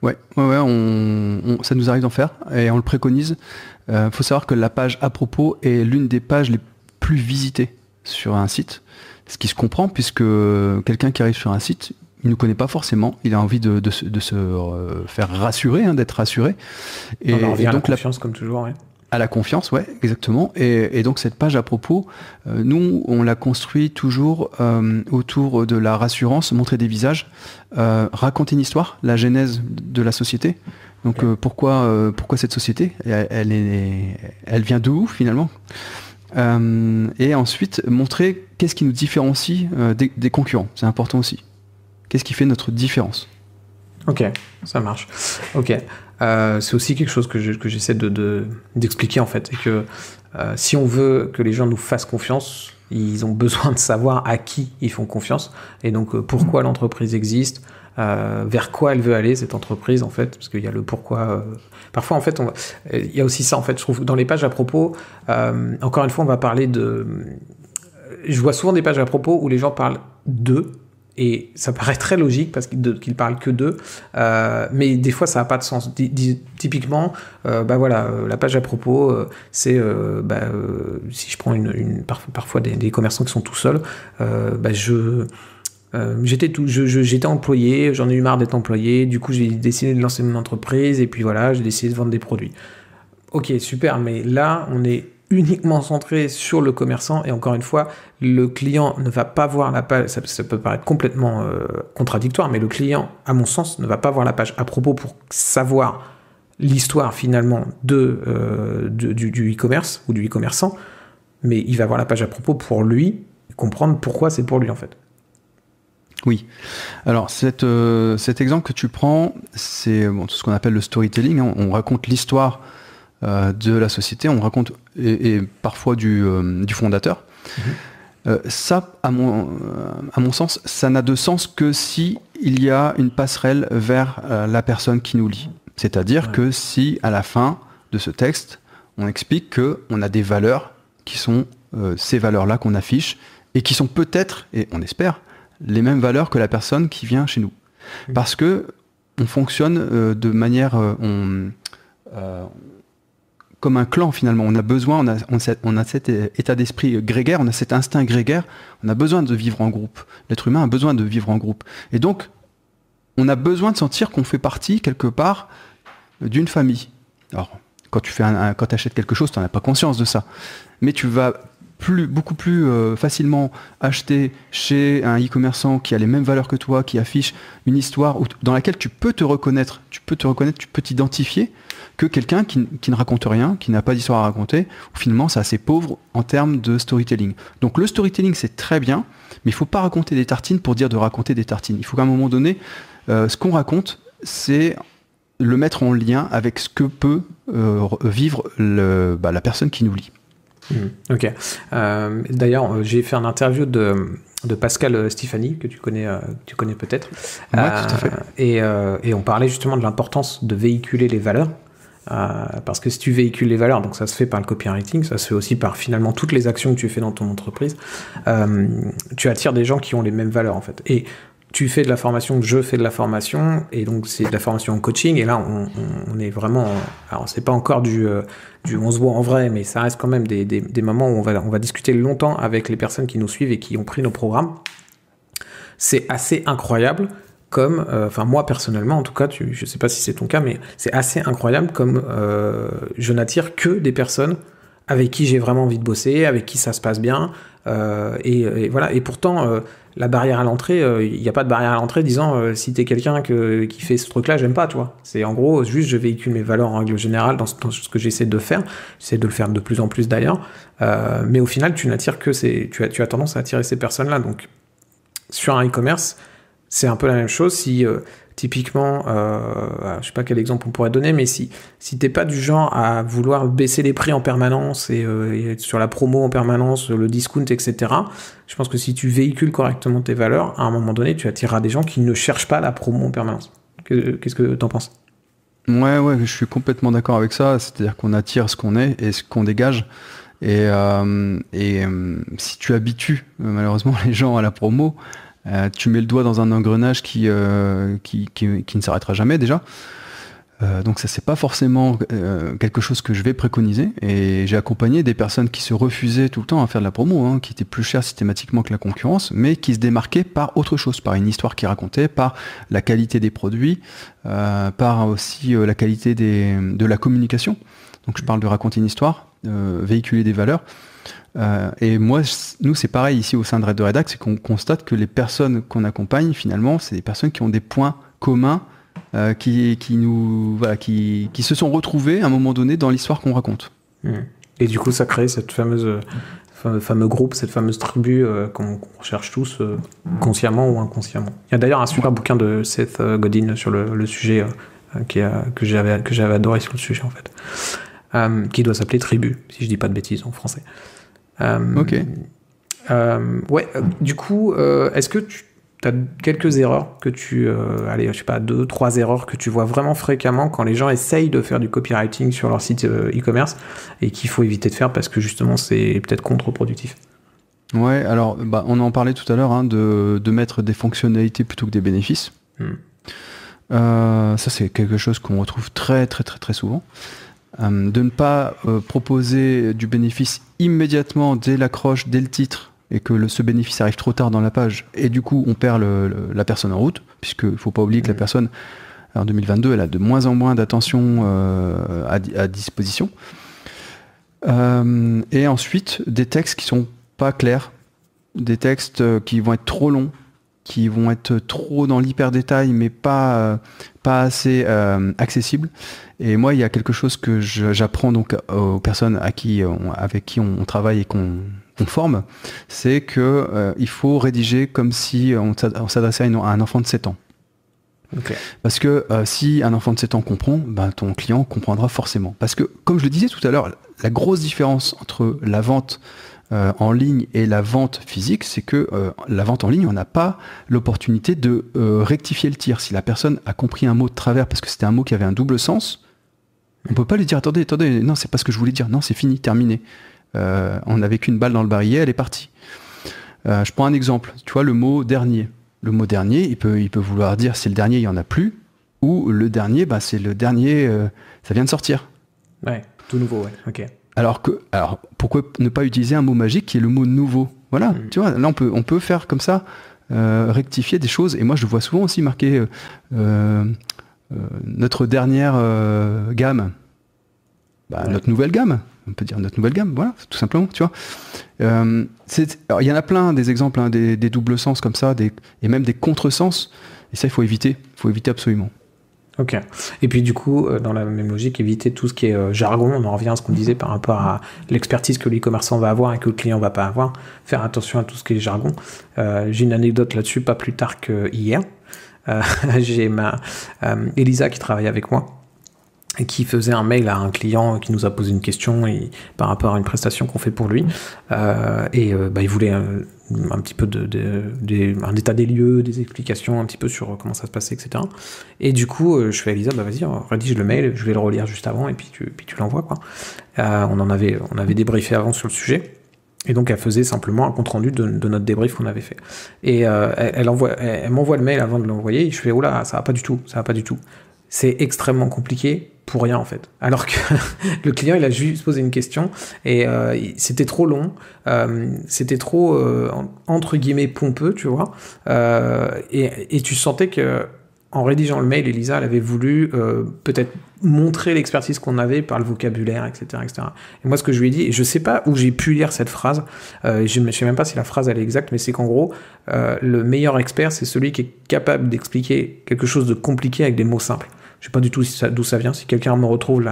Ouais, ça nous arrive d'en faire et on le préconise. Faut savoir que la page à propos est l'une des pages les plus visitées sur un site. Ce qui se comprend puisque quelqu'un qui arrive sur un site, il ne nous connaît pas forcément, il a envie de se faire rassurer, d'être rassuré. Et on en revient à la confiance comme toujours, ouais. À la confiance, ouais, exactement. Et donc cette page à propos, nous, on la construit toujours autour de la rassurance, montrer des visages, raconter une histoire, la genèse de la société. Donc pourquoi cette société, elle vient d'où finalement, et ensuite montrer qu'est-ce qui nous différencie des concurrents. C'est important aussi. Qu'est-ce qui fait notre différence? Ok, ça marche. Ok. C'est aussi quelque chose que j'essaie d'expliquer en fait, et que si on veut que les gens nous fassent confiance, ils ont besoin de savoir à qui ils font confiance, et donc pourquoi l'entreprise existe, vers quoi elle veut aller cette entreprise en fait, parce qu'il y a le pourquoi. Parfois en fait, il y a aussi ça en fait. Je trouve dans les pages à propos, encore une fois, on va parler de. Je vois souvent des pages à propos où les gens parlent d'eux. Et ça paraît très logique parce qu'ils parlent que d'eux, mais des fois ça n'a pas de sens. Typiquement, la page à propos, c'est si je prends parfois des commerçants qui sont tout seuls, j'étais employé, j'en ai eu marre d'être employé, du coup j'ai décidé de lancer mon entreprise et puis voilà, j'ai décidé de vendre des produits. Ok, super, mais là on est uniquement centré sur le commerçant, et encore une fois, le client ne va pas voir la page, ça peut paraître complètement contradictoire, mais le client, à mon sens, ne va pas voir la page à propos pour savoir l'histoire finalement du e-commerce ou du e-commerçant, mais il va voir la page à propos pour lui, comprendre pourquoi c'est pour lui en fait. Oui. Alors cet exemple que tu prends, c'est tout ce qu'on appelle le storytelling, on raconte l'histoire de la société, on raconte et parfois du fondateur. Ça, à mon sens, ça n'a de sens que si il y a une passerelle vers la personne qui nous lit. C'est-à-dire que si à la fin de ce texte, on explique qu'on a des valeurs qui sont ces valeurs-là qu'on affiche et qui sont peut-être, et on espère, les mêmes valeurs que la personne qui vient chez nous. Parce que on fonctionne de manière comme un clan finalement. On a besoin, on a cet état d'esprit grégaire, on a cet instinct grégaire, on a besoin de vivre en groupe. L'être humain a besoin de vivre en groupe. Et donc, on a besoin de sentir qu'on fait partie quelque part d'une famille. Alors, quand tu achètes quelque chose, tu n'en as pas conscience de ça. Mais tu vas beaucoup plus facilement acheter chez un e-commerçant qui a les mêmes valeurs que toi, qui affiche une histoire dans laquelle tu peux te reconnaître, tu peux t'identifier, que quelqu'un qui ne raconte rien, qui n'a pas d'histoire à raconter, où finalement c'est assez pauvre en termes de storytelling. Donc le storytelling c'est très bien, mais il ne faut pas raconter des tartines pour dire de raconter des tartines. Il faut qu'à un moment donné, ce qu'on raconte, c'est le mettre en lien avec ce que peut vivre la personne qui nous lit. Ok. D'ailleurs, j'ai fait un interview de Pascal Stéphanie, que tu connais peut-être. Ouais, tout à fait. Et on parlait justement de l'importance de véhiculer les valeurs. Parce que si tu véhicules les valeurs, donc ça se fait par le copywriting, ça se fait aussi par finalement toutes les actions que tu fais dans ton entreprise, tu attires des gens qui ont les mêmes valeurs en fait. Et tu fais de la formation, je fais de la formation, et donc c'est de la formation en coaching, et là on est vraiment, alors c'est pas encore du on se voit en vrai, mais ça reste quand même des moments où on va discuter longtemps avec les personnes qui nous suivent et qui ont pris nos programmes. C'est assez incroyable. Comme, moi personnellement, en tout cas, je ne sais pas si c'est ton cas, mais c'est assez incroyable comme je n'attire que des personnes avec qui j'ai vraiment envie de bosser, avec qui ça se passe bien, et voilà. Et pourtant, la barrière à l'entrée, il n'y a pas de barrière à l'entrée disant si t'es quelqu'un qui fait ce truc-là, j'aime pas, tu vois. C'est en gros juste je véhicule mes valeurs en règle générale dans ce que j'essaie de faire. J'essaie de le faire de plus en plus d'ailleurs, mais au final tu n'attires que tu as tendance à attirer ces personnes-là. Donc sur un e-commerce, c'est un peu la même chose. Si typiquement, je sais pas quel exemple on pourrait donner, mais si t'es pas du genre à vouloir baisser les prix en permanence et être sur la promo en permanence, le discount, etc., je pense que si tu véhicules correctement tes valeurs, à un moment donné, tu attireras des gens qui ne cherchent pas la promo en permanence. Qu'est-ce que t'en penses ? Ouais, je suis complètement d'accord avec ça. C'est-à-dire qu'on attire ce qu'on est et ce qu'on dégage. Et si tu habitues malheureusement les gens à la promo, tu mets le doigt dans un engrenage qui ne s'arrêtera jamais déjà. Donc ça, c'est pas forcément quelque chose que je vais préconiser. Et j'ai accompagné des personnes qui se refusaient tout le temps à faire de la promo, qui étaient plus chères systématiquement que la concurrence, mais qui se démarquaient par autre chose, par une histoire qu'ils racontaient, par la qualité des produits, par aussi la qualité de la communication. Donc je parle de raconter une histoire, véhiculer des valeurs. Et moi, nous, c'est pareil ici au sein de Red de Redac, c'est qu'on constate que les personnes qu'on accompagne, finalement, c'est des personnes qui ont des points communs, qui se sont retrouvées à un moment donné dans l'histoire qu'on raconte. Et du coup, ça crée cette fameux groupe, cette fameuse tribu qu'on recherche tous, consciemment ou inconsciemment. Il y a d'ailleurs un super bouquin de Seth Godin sur le sujet que j'avais adoré sur le sujet en fait, qui doit s'appeler Tribu, si je dis pas de bêtises en français. Ok. Du coup, est-ce que tu as quelques erreurs que je sais pas, 2-3 erreurs que tu vois vraiment fréquemment quand les gens essayent de faire du copywriting sur leur site e-commerce et qu'il faut éviter de faire parce que justement c'est peut-être contre-productif? Ouais, alors on en parlait tout à l'heure, de mettre des fonctionnalités plutôt que des bénéfices. Ça, c'est quelque chose qu'on retrouve très très très très souvent. De ne pas proposer du bénéfice immédiatement dès l'accroche, dès le titre, et que ce bénéfice arrive trop tard dans la page, et du coup on perd la personne en route, puisqu'il ne faut pas oublier que la personne, en 2022, elle a de moins en moins d'attention à disposition. Et ensuite, des textes qui sont pas clairs, des textes qui vont être trop longs, qui vont être trop dans l'hyper détail mais pas assez accessibles. Et moi, il y a quelque chose que j'apprends donc aux personnes avec qui on travaille et qu'on forme, c'est que il faut rédiger comme si on s'adressait à un enfant de 7 ans. Okay. Parce que si un enfant de 7 ans comprend, ton client comprendra forcément. Parce que, comme je le disais tout à l'heure, la grosse différence entre la vente en ligne et la vente physique, c'est que la vente en ligne, on n'a pas l'opportunité de rectifier le tir. Si la personne a compris un mot de travers parce que c'était un mot qui avait un double sens, on peut pas lui dire attendez, non, c'est pas ce que je voulais dire, non, c'est fini, terminé. On n'avait qu'une balle dans le barillet, elle est partie. Je prends un exemple, tu vois, le mot dernier. Le mot dernier, il peut vouloir dire c'est le dernier, il n'y en a plus, ou le dernier, c'est le dernier, ça vient de sortir. Ouais, tout nouveau, ouais, ok. Alors pourquoi ne pas utiliser un mot magique qui est le mot nouveau? Voilà, tu vois, là on peut faire comme ça, rectifier des choses. Et moi je vois souvent aussi marquer notre dernière gamme, notre nouvelle gamme. On peut dire notre nouvelle gamme, voilà, tout simplement, tu vois. Alors, il y en a plein des exemples, des doubles sens comme ça, et même des contresens. Et ça, il faut éviter absolument. Ok. Et puis du coup, dans la même logique, éviter tout ce qui est jargon. On en revient à ce qu'on disait par rapport à l'expertise que l'e-commerçant va avoir et que le client va pas avoir. Faire attention à tout ce qui est jargon. J'ai une anecdote là-dessus, pas plus tard que hier. J'ai Elisa qui travaille avec moi et qui faisait un mail à un client qui nous a posé une question par rapport à une prestation qu'on fait pour lui. Il voulait un petit peu un état des lieux, des explications un petit peu sur comment ça se passait, etc. Et du coup, je fais à Elisa, vas-y, rédige le mail, je vais le relire juste avant et puis tu l'envoies, quoi. On avait débriefé avant sur le sujet. Et donc, elle faisait simplement un compte-rendu de notre débrief qu'on avait fait. Et elle m'envoie le mail avant de l'envoyer. Et je fais, oh là, ça va pas du tout. C'est extrêmement compliqué pour rien, en fait. Alors que le client, il a juste posé une question et c'était trop long. C'était trop, entre guillemets, pompeux, tu vois. Et tu sentais que, en rédigeant le mail, Elisa, elle avait voulu peut-être montrer l'expertise qu'on avait par le vocabulaire, etc., etc. Et moi, ce que je lui ai dit, et je sais pas où j'ai pu lire cette phrase, je ne sais même pas si la phrase elle est exacte, mais c'est qu'en gros, le meilleur expert, c'est celui qui est capable d'expliquer quelque chose de compliqué avec des mots simples. Je sais pas du tout d'où ça vient. Si quelqu'un me retrouve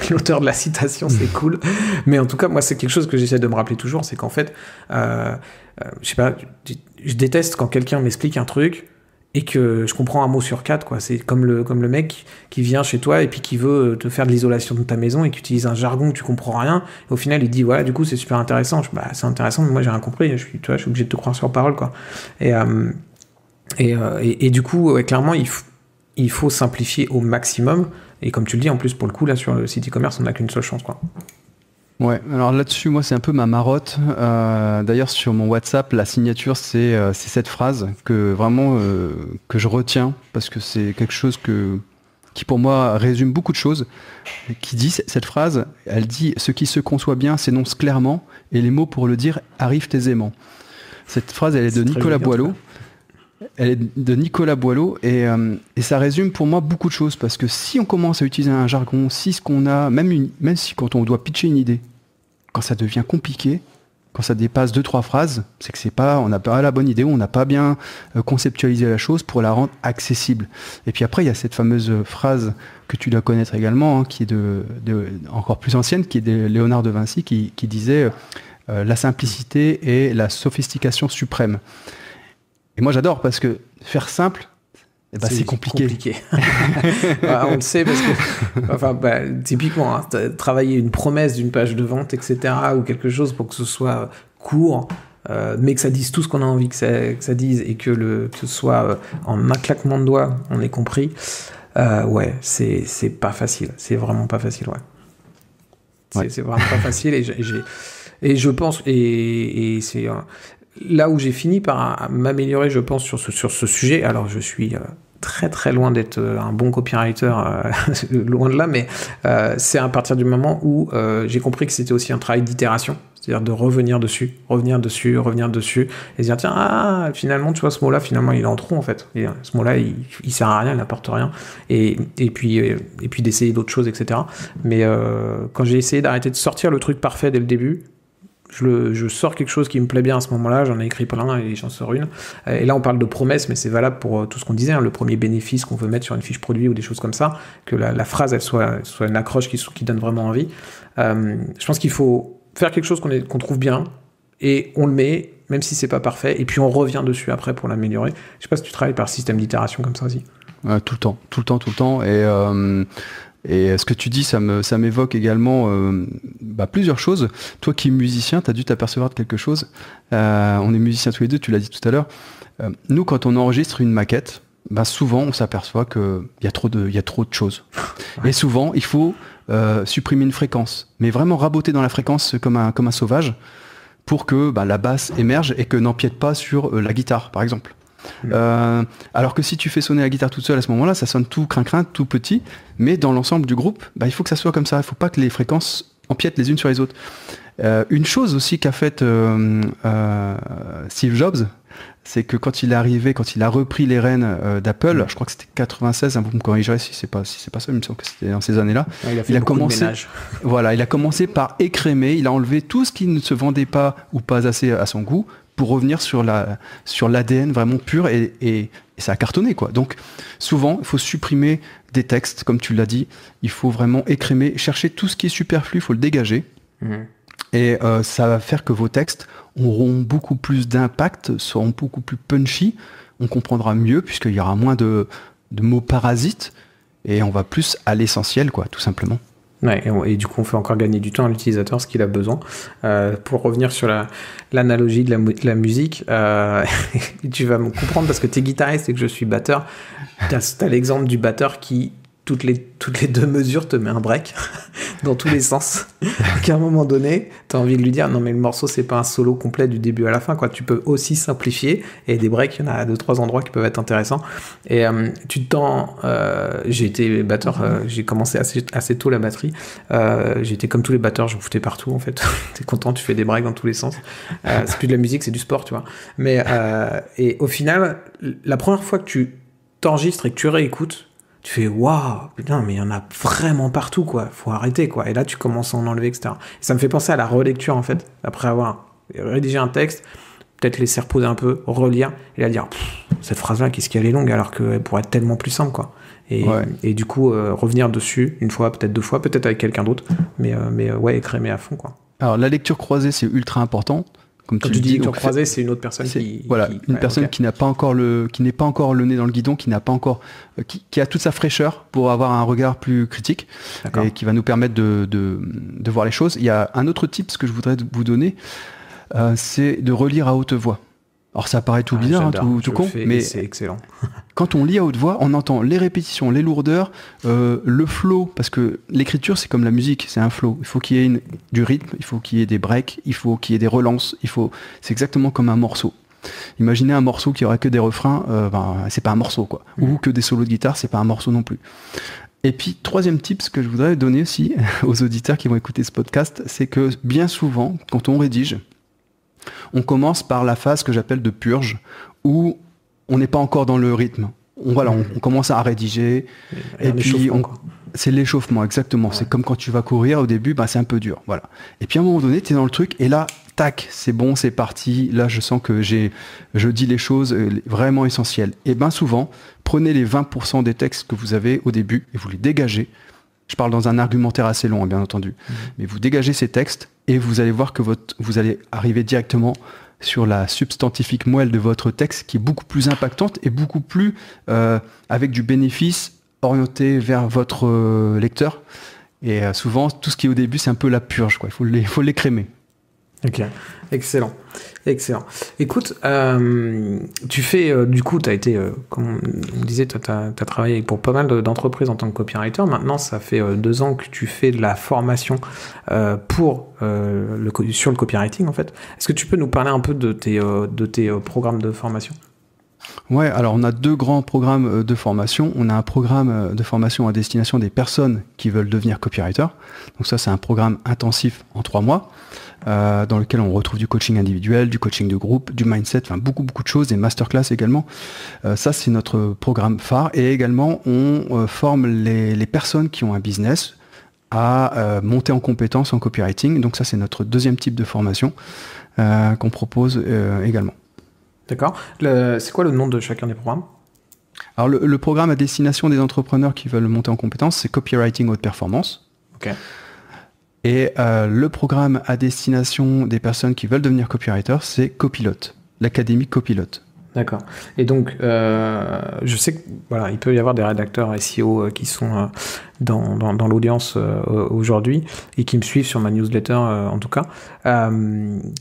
l'auteur de la citation, c'est cool. Mais en tout cas, moi, c'est quelque chose que j'essaie de me rappeler toujours, c'est qu'en fait, je sais pas, je déteste quand quelqu'un m'explique un truc et que je comprends un mot sur 4, quoi. C'est comme le mec qui vient chez toi et puis qui veut te faire de l'isolation de ta maison et qui utilise un jargon que tu comprends rien. Et au final, il dit, voilà, du coup, c'est super intéressant. C'est intéressant, mais moi, j'ai rien compris. Je suis obligé de te croire sur parole, quoi. Et du coup, ouais, clairement, il faut simplifier au maximum. Et comme tu le dis, en plus, pour le coup, là, sur le site e-commerce, on n'a qu'une seule chance, quoi. Ouais, alors là-dessus, moi, c'est un peu ma marotte. D'ailleurs, sur mon WhatsApp, la signature, c'est cette phrase que vraiment que je retiens parce que c'est quelque chose qui, pour moi, résume beaucoup de choses. Qui dit cette phrase, elle dit « Ce qui se conçoit bien s'énonce clairement et les mots pour le dire arrivent aisément ». Cette phrase, elle est de Nicolas Boileau. Elle est de Nicolas Boileau et ça résume pour moi beaucoup de choses parce que si on commence à utiliser un jargon, si ce qu'on a, même si quand on doit pitcher une idée, quand ça devient compliqué, quand ça dépasse 2-3 phrases, c'est que on n'a pas la bonne idée, on n'a pas bien conceptualisé la chose pour la rendre accessible. Et puis après, il y a cette fameuse phrase que tu dois connaître également, hein, qui est encore plus ancienne, qui est de Léonard de Vinci, qui disait la simplicité est la sophistication suprême. Et moi j'adore parce que faire simple, c'est compliqué. On le sait parce que, typiquement, hein, travailler une promesse d'une page de vente, etc., ou quelque chose pour que ce soit court, mais que ça dise tout ce qu'on a envie que ça dise et que ce soit en un claquement de doigts, on ait compris. Ouais, c'est pas facile. C'est vraiment pas facile, ouais. C'est vraiment pas facile et je pense et c'est là où j'ai fini par m'améliorer, je pense, sur ce sujet. Alors, je suis très très loin d'être un bon copywriter, loin de là, mais c'est à partir du moment où j'ai compris que c'était aussi un travail d'itération, c'est-à-dire de revenir dessus, et se dire, tiens, finalement, tu vois, ce mot-là, finalement, il est en trop, en fait. Et ce mot-là, il sert à rien, il n'apporte rien. Et puis d'essayer d'autres choses, etc. Mais quand j'ai essayé d'arrêter de sortir le truc parfait dès le début, je sors quelque chose qui me plaît bien à ce moment-là, j'en ai écrit plein et j'en sors une. Et là, on parle de promesses, mais c'est valable pour tout ce qu'on disait, hein, le premier bénéfice qu'on veut mettre sur une fiche produit ou des choses comme ça, que la phrase, elle soit une accroche qui donne vraiment envie. Je pense qu'il faut faire quelque chose qu'on trouve bien et on le met, même si c'est pas parfait, et puis on revient dessus après pour l'améliorer. Je sais pas si tu travailles par système d'itération comme ça aussi. Tout le temps. Et ce que tu dis, ça m'évoque également plusieurs choses. Toi qui es musicien, tu as dû t'apercevoir de quelque chose. On est musiciens tous les deux, tu l'as dit tout à l'heure. Nous, quand on enregistre une maquette, souvent on s'aperçoit qu'il y a trop de choses. Ouais. Et souvent, il faut supprimer une fréquence. Mais vraiment raboter dans la fréquence comme un sauvage pour que la basse émerge et que n'empiète pas sur la guitare, par exemple. Alors que si tu fais sonner la guitare toute seule à ce moment-là, ça sonne tout crin-crin, tout petit, mais dans l'ensemble du groupe, il faut que ça soit comme ça, il faut pas que les fréquences empiètent les unes sur les autres. Une chose aussi qu'a faite Steve Jobs, c'est que quand il a repris les rênes d'Apple, je crois que c'était 96, vous me corrigerez si c'est pas ça, il me semble que c'était dans ces années-là. Ouais, il a commencé, il a commencé par écrémer, il a enlevé tout ce qui ne se vendait pas ou pas assez à son goût, pour revenir sur l'ADN vraiment pur et ça a cartonné, quoi. Donc souvent il faut supprimer des textes, comme tu l'as dit, il faut vraiment écrémer, chercher tout ce qui est superflu, il faut le dégager. Et ça va faire que vos textes auront beaucoup plus d'impact, seront beaucoup plus punchy, on comprendra mieux puisqu'il y aura moins de mots parasites et on va plus à l'essentiel, quoi, tout simplement. Ouais, et du coup, on fait encore gagner du temps à l'utilisateur, ce qu'il a besoin. Pour revenir sur l'analogie de la musique, tu vas me comprendre parce que tu es guitariste et que je suis batteur. T'as l'exemple du batteur qui, toutes les 2 mesures, te met un break dans tous les sens. Qu'à un moment donné, tu as envie de lui dire non, mais le morceau, c'est pas un solo complet du début à la fin, quoi. Tu peux aussi simplifier. Et des breaks, il y en a à 2-3 endroits qui peuvent être intéressants. Et j'ai été batteur, j'ai commencé assez tôt la batterie. J'ai été comme tous les batteurs, je me foutais partout, en fait. T'es content, tu fais des breaks dans tous les sens. C'est plus de la musique, c'est du sport, tu vois. Mais, et au final, la première fois que tu t'enregistres et que tu réécoutes, tu fais waouh, putain, mais il y en a vraiment partout, quoi. Faut arrêter, quoi. Et là, tu commences à en enlever, etc. Et ça me fait penser à la relecture, en fait, après avoir rédigé un texte, peut-être laisser reposer un peu, relire, et là dire cette phrase-là, qu'est-ce qu'elle est longue, alors qu'elle pourrait être tellement plus simple, quoi. Et du coup, revenir dessus une fois, peut-être 2 fois, peut-être avec quelqu'un d'autre, mais ouais, écrémer à fond, quoi. Alors, la lecture croisée, c'est ultra important. Comme Quand tu dis lecture croisée, c'est une autre personne personne qui n'a pas encore qui n'est pas encore le nez dans le guidon, qui n'a pas encore, qui a toute sa fraîcheur pour avoir un regard plus critique. D'accord. Et qui va nous permettre de voir les choses. Il y a un autre tip que je voudrais vous donner, c'est de relire à haute voix. Alors ça paraît tout bizarre, tout con, mais c'est excellent. Quand on lit à haute voix, on entend les répétitions, les lourdeurs, le flow, parce que l'écriture c'est comme la musique, c'est un flow. Il faut qu'il y ait du rythme, il faut qu'il y ait des breaks, il faut qu'il y ait des relances, c'est exactement comme un morceau. Imaginez un morceau qui aurait que des refrains, c'est pas un morceau, quoi. Ou que des solos de guitare, c'est pas un morceau non plus. Et puis, troisième tip, ce que je voudrais donner aussi aux auditeurs qui vont écouter ce podcast, c'est que bien souvent, quand on rédige, on commence par la phase que j'appelle de purge, où on n'est pas encore dans le rythme. On commence à rédiger, et puis c'est l'échauffement, exactement. Ouais. C'est comme quand tu vas courir, au début, c'est un peu dur. Voilà. Et puis à un moment donné, tu es dans le truc, et là, tac, c'est bon, c'est parti. Là, je sens que je dis les choses vraiment essentielles. Et souvent, prenez les 20% des textes que vous avez au début, et vous les dégagez. Je parle dans un argumentaire assez long, bien entendu. Mais vous dégagez ces textes, et vous allez voir que vous allez arriver directement sur la substantifique moelle de votre texte, qui est beaucoup plus impactante et beaucoup plus avec du bénéfice orienté vers votre lecteur. Et souvent, tout ce qui est au début, c'est un peu la purge, quoi. Il faut l'écrémer. Ok, excellent. Écoute, tu fais, du coup, tu as été, comme on disait, tu as travaillé pour pas mal d'entreprises en tant que copywriter. Maintenant, ça fait 2 ans que tu fais de la formation sur le copywriting, en fait. Est-ce que tu peux nous parler un peu de tes programmes de formation ? Ouais, alors on a 2 grands programmes de formation. On a un programme de formation à destination des personnes qui veulent devenir copywriter. Donc ça, c'est un programme intensif en 3 mois. Dans lequel on retrouve du coaching individuel, du coaching de groupe, du mindset, beaucoup de choses, des masterclass également. Ça, c'est notre programme phare. Et également, on forme les personnes qui ont un business à monter en compétences en copywriting. Donc ça, c'est notre 2e type de formation qu'on propose également. D'accord. C'est quoi le nom de chacun des programmes ? Alors, le programme à destination des entrepreneurs qui veulent monter en compétences, c'est Copywriting Haute Performance. Ok. Et le programme à destination des personnes qui veulent devenir copywriter, c'est Copilote, l'Académie Copilote. D'accord. Et donc, je sais que il peut y avoir des rédacteurs SEO qui sont dans l'audience aujourd'hui et qui me suivent sur ma newsletter en tout cas.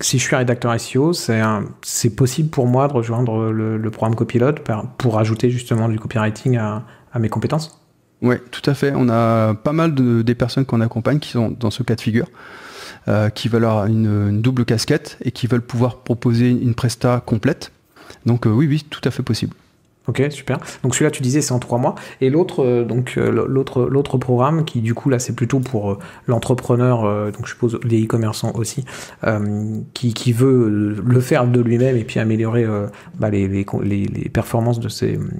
Si je suis rédacteur SEO, c'est possible pour moi de rejoindre le programme Copilote pour ajouter justement du copywriting à mes compétences ? Oui, tout à fait. On a pas mal des personnes qu'on accompagne qui sont dans ce cas de figure, qui veulent avoir une double casquette et qui veulent pouvoir proposer une presta complète. Donc oui, tout à fait possible. Ok, super. Donc celui-là, tu disais, c'est en 3 mois. Et l'autre programme qui, du coup, là, c'est plutôt pour l'entrepreneur, donc je suppose les e-commerçants aussi, qui veut le faire de lui-même et puis améliorer les performances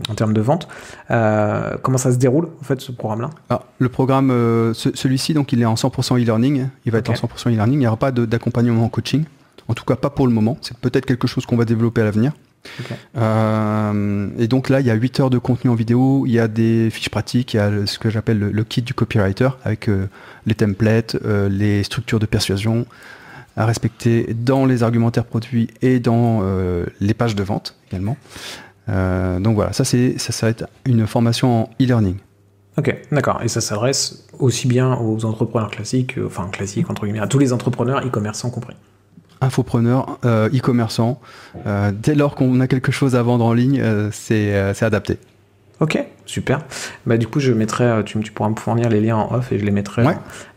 en termes de vente. Comment ça se déroule, en fait, ce programme-là ? Alors, le programme, celui-ci, donc, il est en 100% e-learning. Il va être en 100% e-learning. Il n'y aura pas d'accompagnement en coaching. En tout cas, pas pour le moment. C'est peut-être quelque chose qu'on va développer à l'avenir. Okay. Et donc là, il y a 8 heures de contenu en vidéo, il y a des fiches pratiques, il y a ce que j'appelle le kit du copywriter avec les templates, les structures de persuasion à respecter dans les argumentaires produits et dans les pages de vente également. Donc voilà, ça va être une formation en e-learning. Ok, d'accord. Et ça s'adresse aussi bien aux entrepreneurs classiques, entre guillemets, à tous les entrepreneurs, e-commerçants compris. Infopreneurs, e-commerçants, dès lors qu'on a quelque chose à vendre en ligne, c'est adapté. Ok, super. Du coup, je mettrai, tu pourras me fournir les liens en off et je les mettrai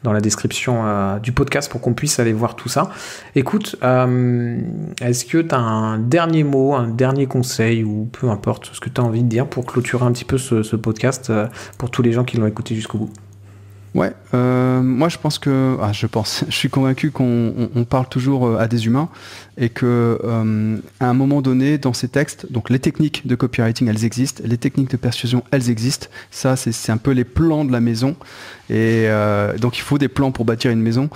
dans la description du podcast pour qu'on puisse aller voir tout ça. Écoute, est-ce que tu as un dernier mot, un dernier conseil ou peu importe ce que tu as envie de dire pour clôturer un petit peu ce podcast pour tous les gens qui l'ont écouté jusqu'au bout ? Ouais, moi je pense que, je suis convaincu qu'on parle toujours à des humains et que à un moment donné dans ces textes, donc les techniques de copywriting elles existent, les techniques de persuasion elles existent. Ça c'est un peu les plans de la maison et donc il faut des plans pour bâtir une maison.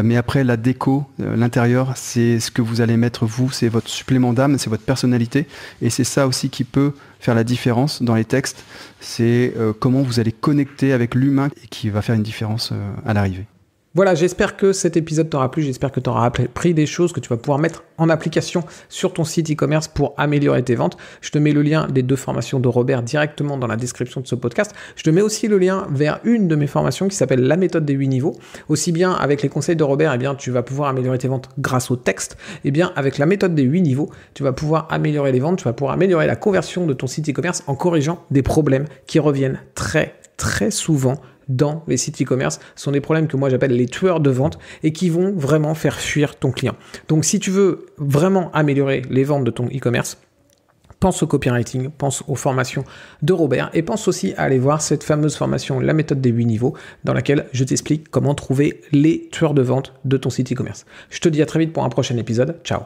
Mais après la déco, l'intérieur, c'est ce que vous allez mettre vous, c'est votre supplément d'âme, c'est votre personnalité et c'est ça aussi qui peut faire la différence dans les textes, c'est comment vous allez connecter avec l'humain et qui va faire une différence à l'arrivée. Voilà, j'espère que cet épisode t'aura plu, j'espère que tu auras appris des choses que tu vas pouvoir mettre en application sur ton site e-commerce pour améliorer tes ventes. Je te mets le lien des 2 formations de Robert directement dans la description de ce podcast. Je te mets aussi le lien vers une de mes formations qui s'appelle la méthode des 8 niveaux. Aussi bien avec les conseils de Robert, eh bien, tu vas pouvoir améliorer tes ventes grâce au texte. Eh bien, avec la méthode des 8 niveaux, tu vas pouvoir améliorer les ventes, tu vas pouvoir améliorer la conversion de ton site e-commerce en corrigeant des problèmes qui reviennent très souvent dans les sites e-commerce. Ce sont des problèmes que moi j'appelle les tueurs de vente et qui vont vraiment faire fuir ton client. Donc si tu veux vraiment améliorer les ventes de ton e-commerce, pense au copywriting, pense aux formations de Robert et pense aussi à aller voir cette fameuse formation, la méthode des 8 niveaux, dans laquelle je t'explique comment trouver les tueurs de vente de ton site e-commerce. Je te dis à très vite pour un prochain épisode. Ciao.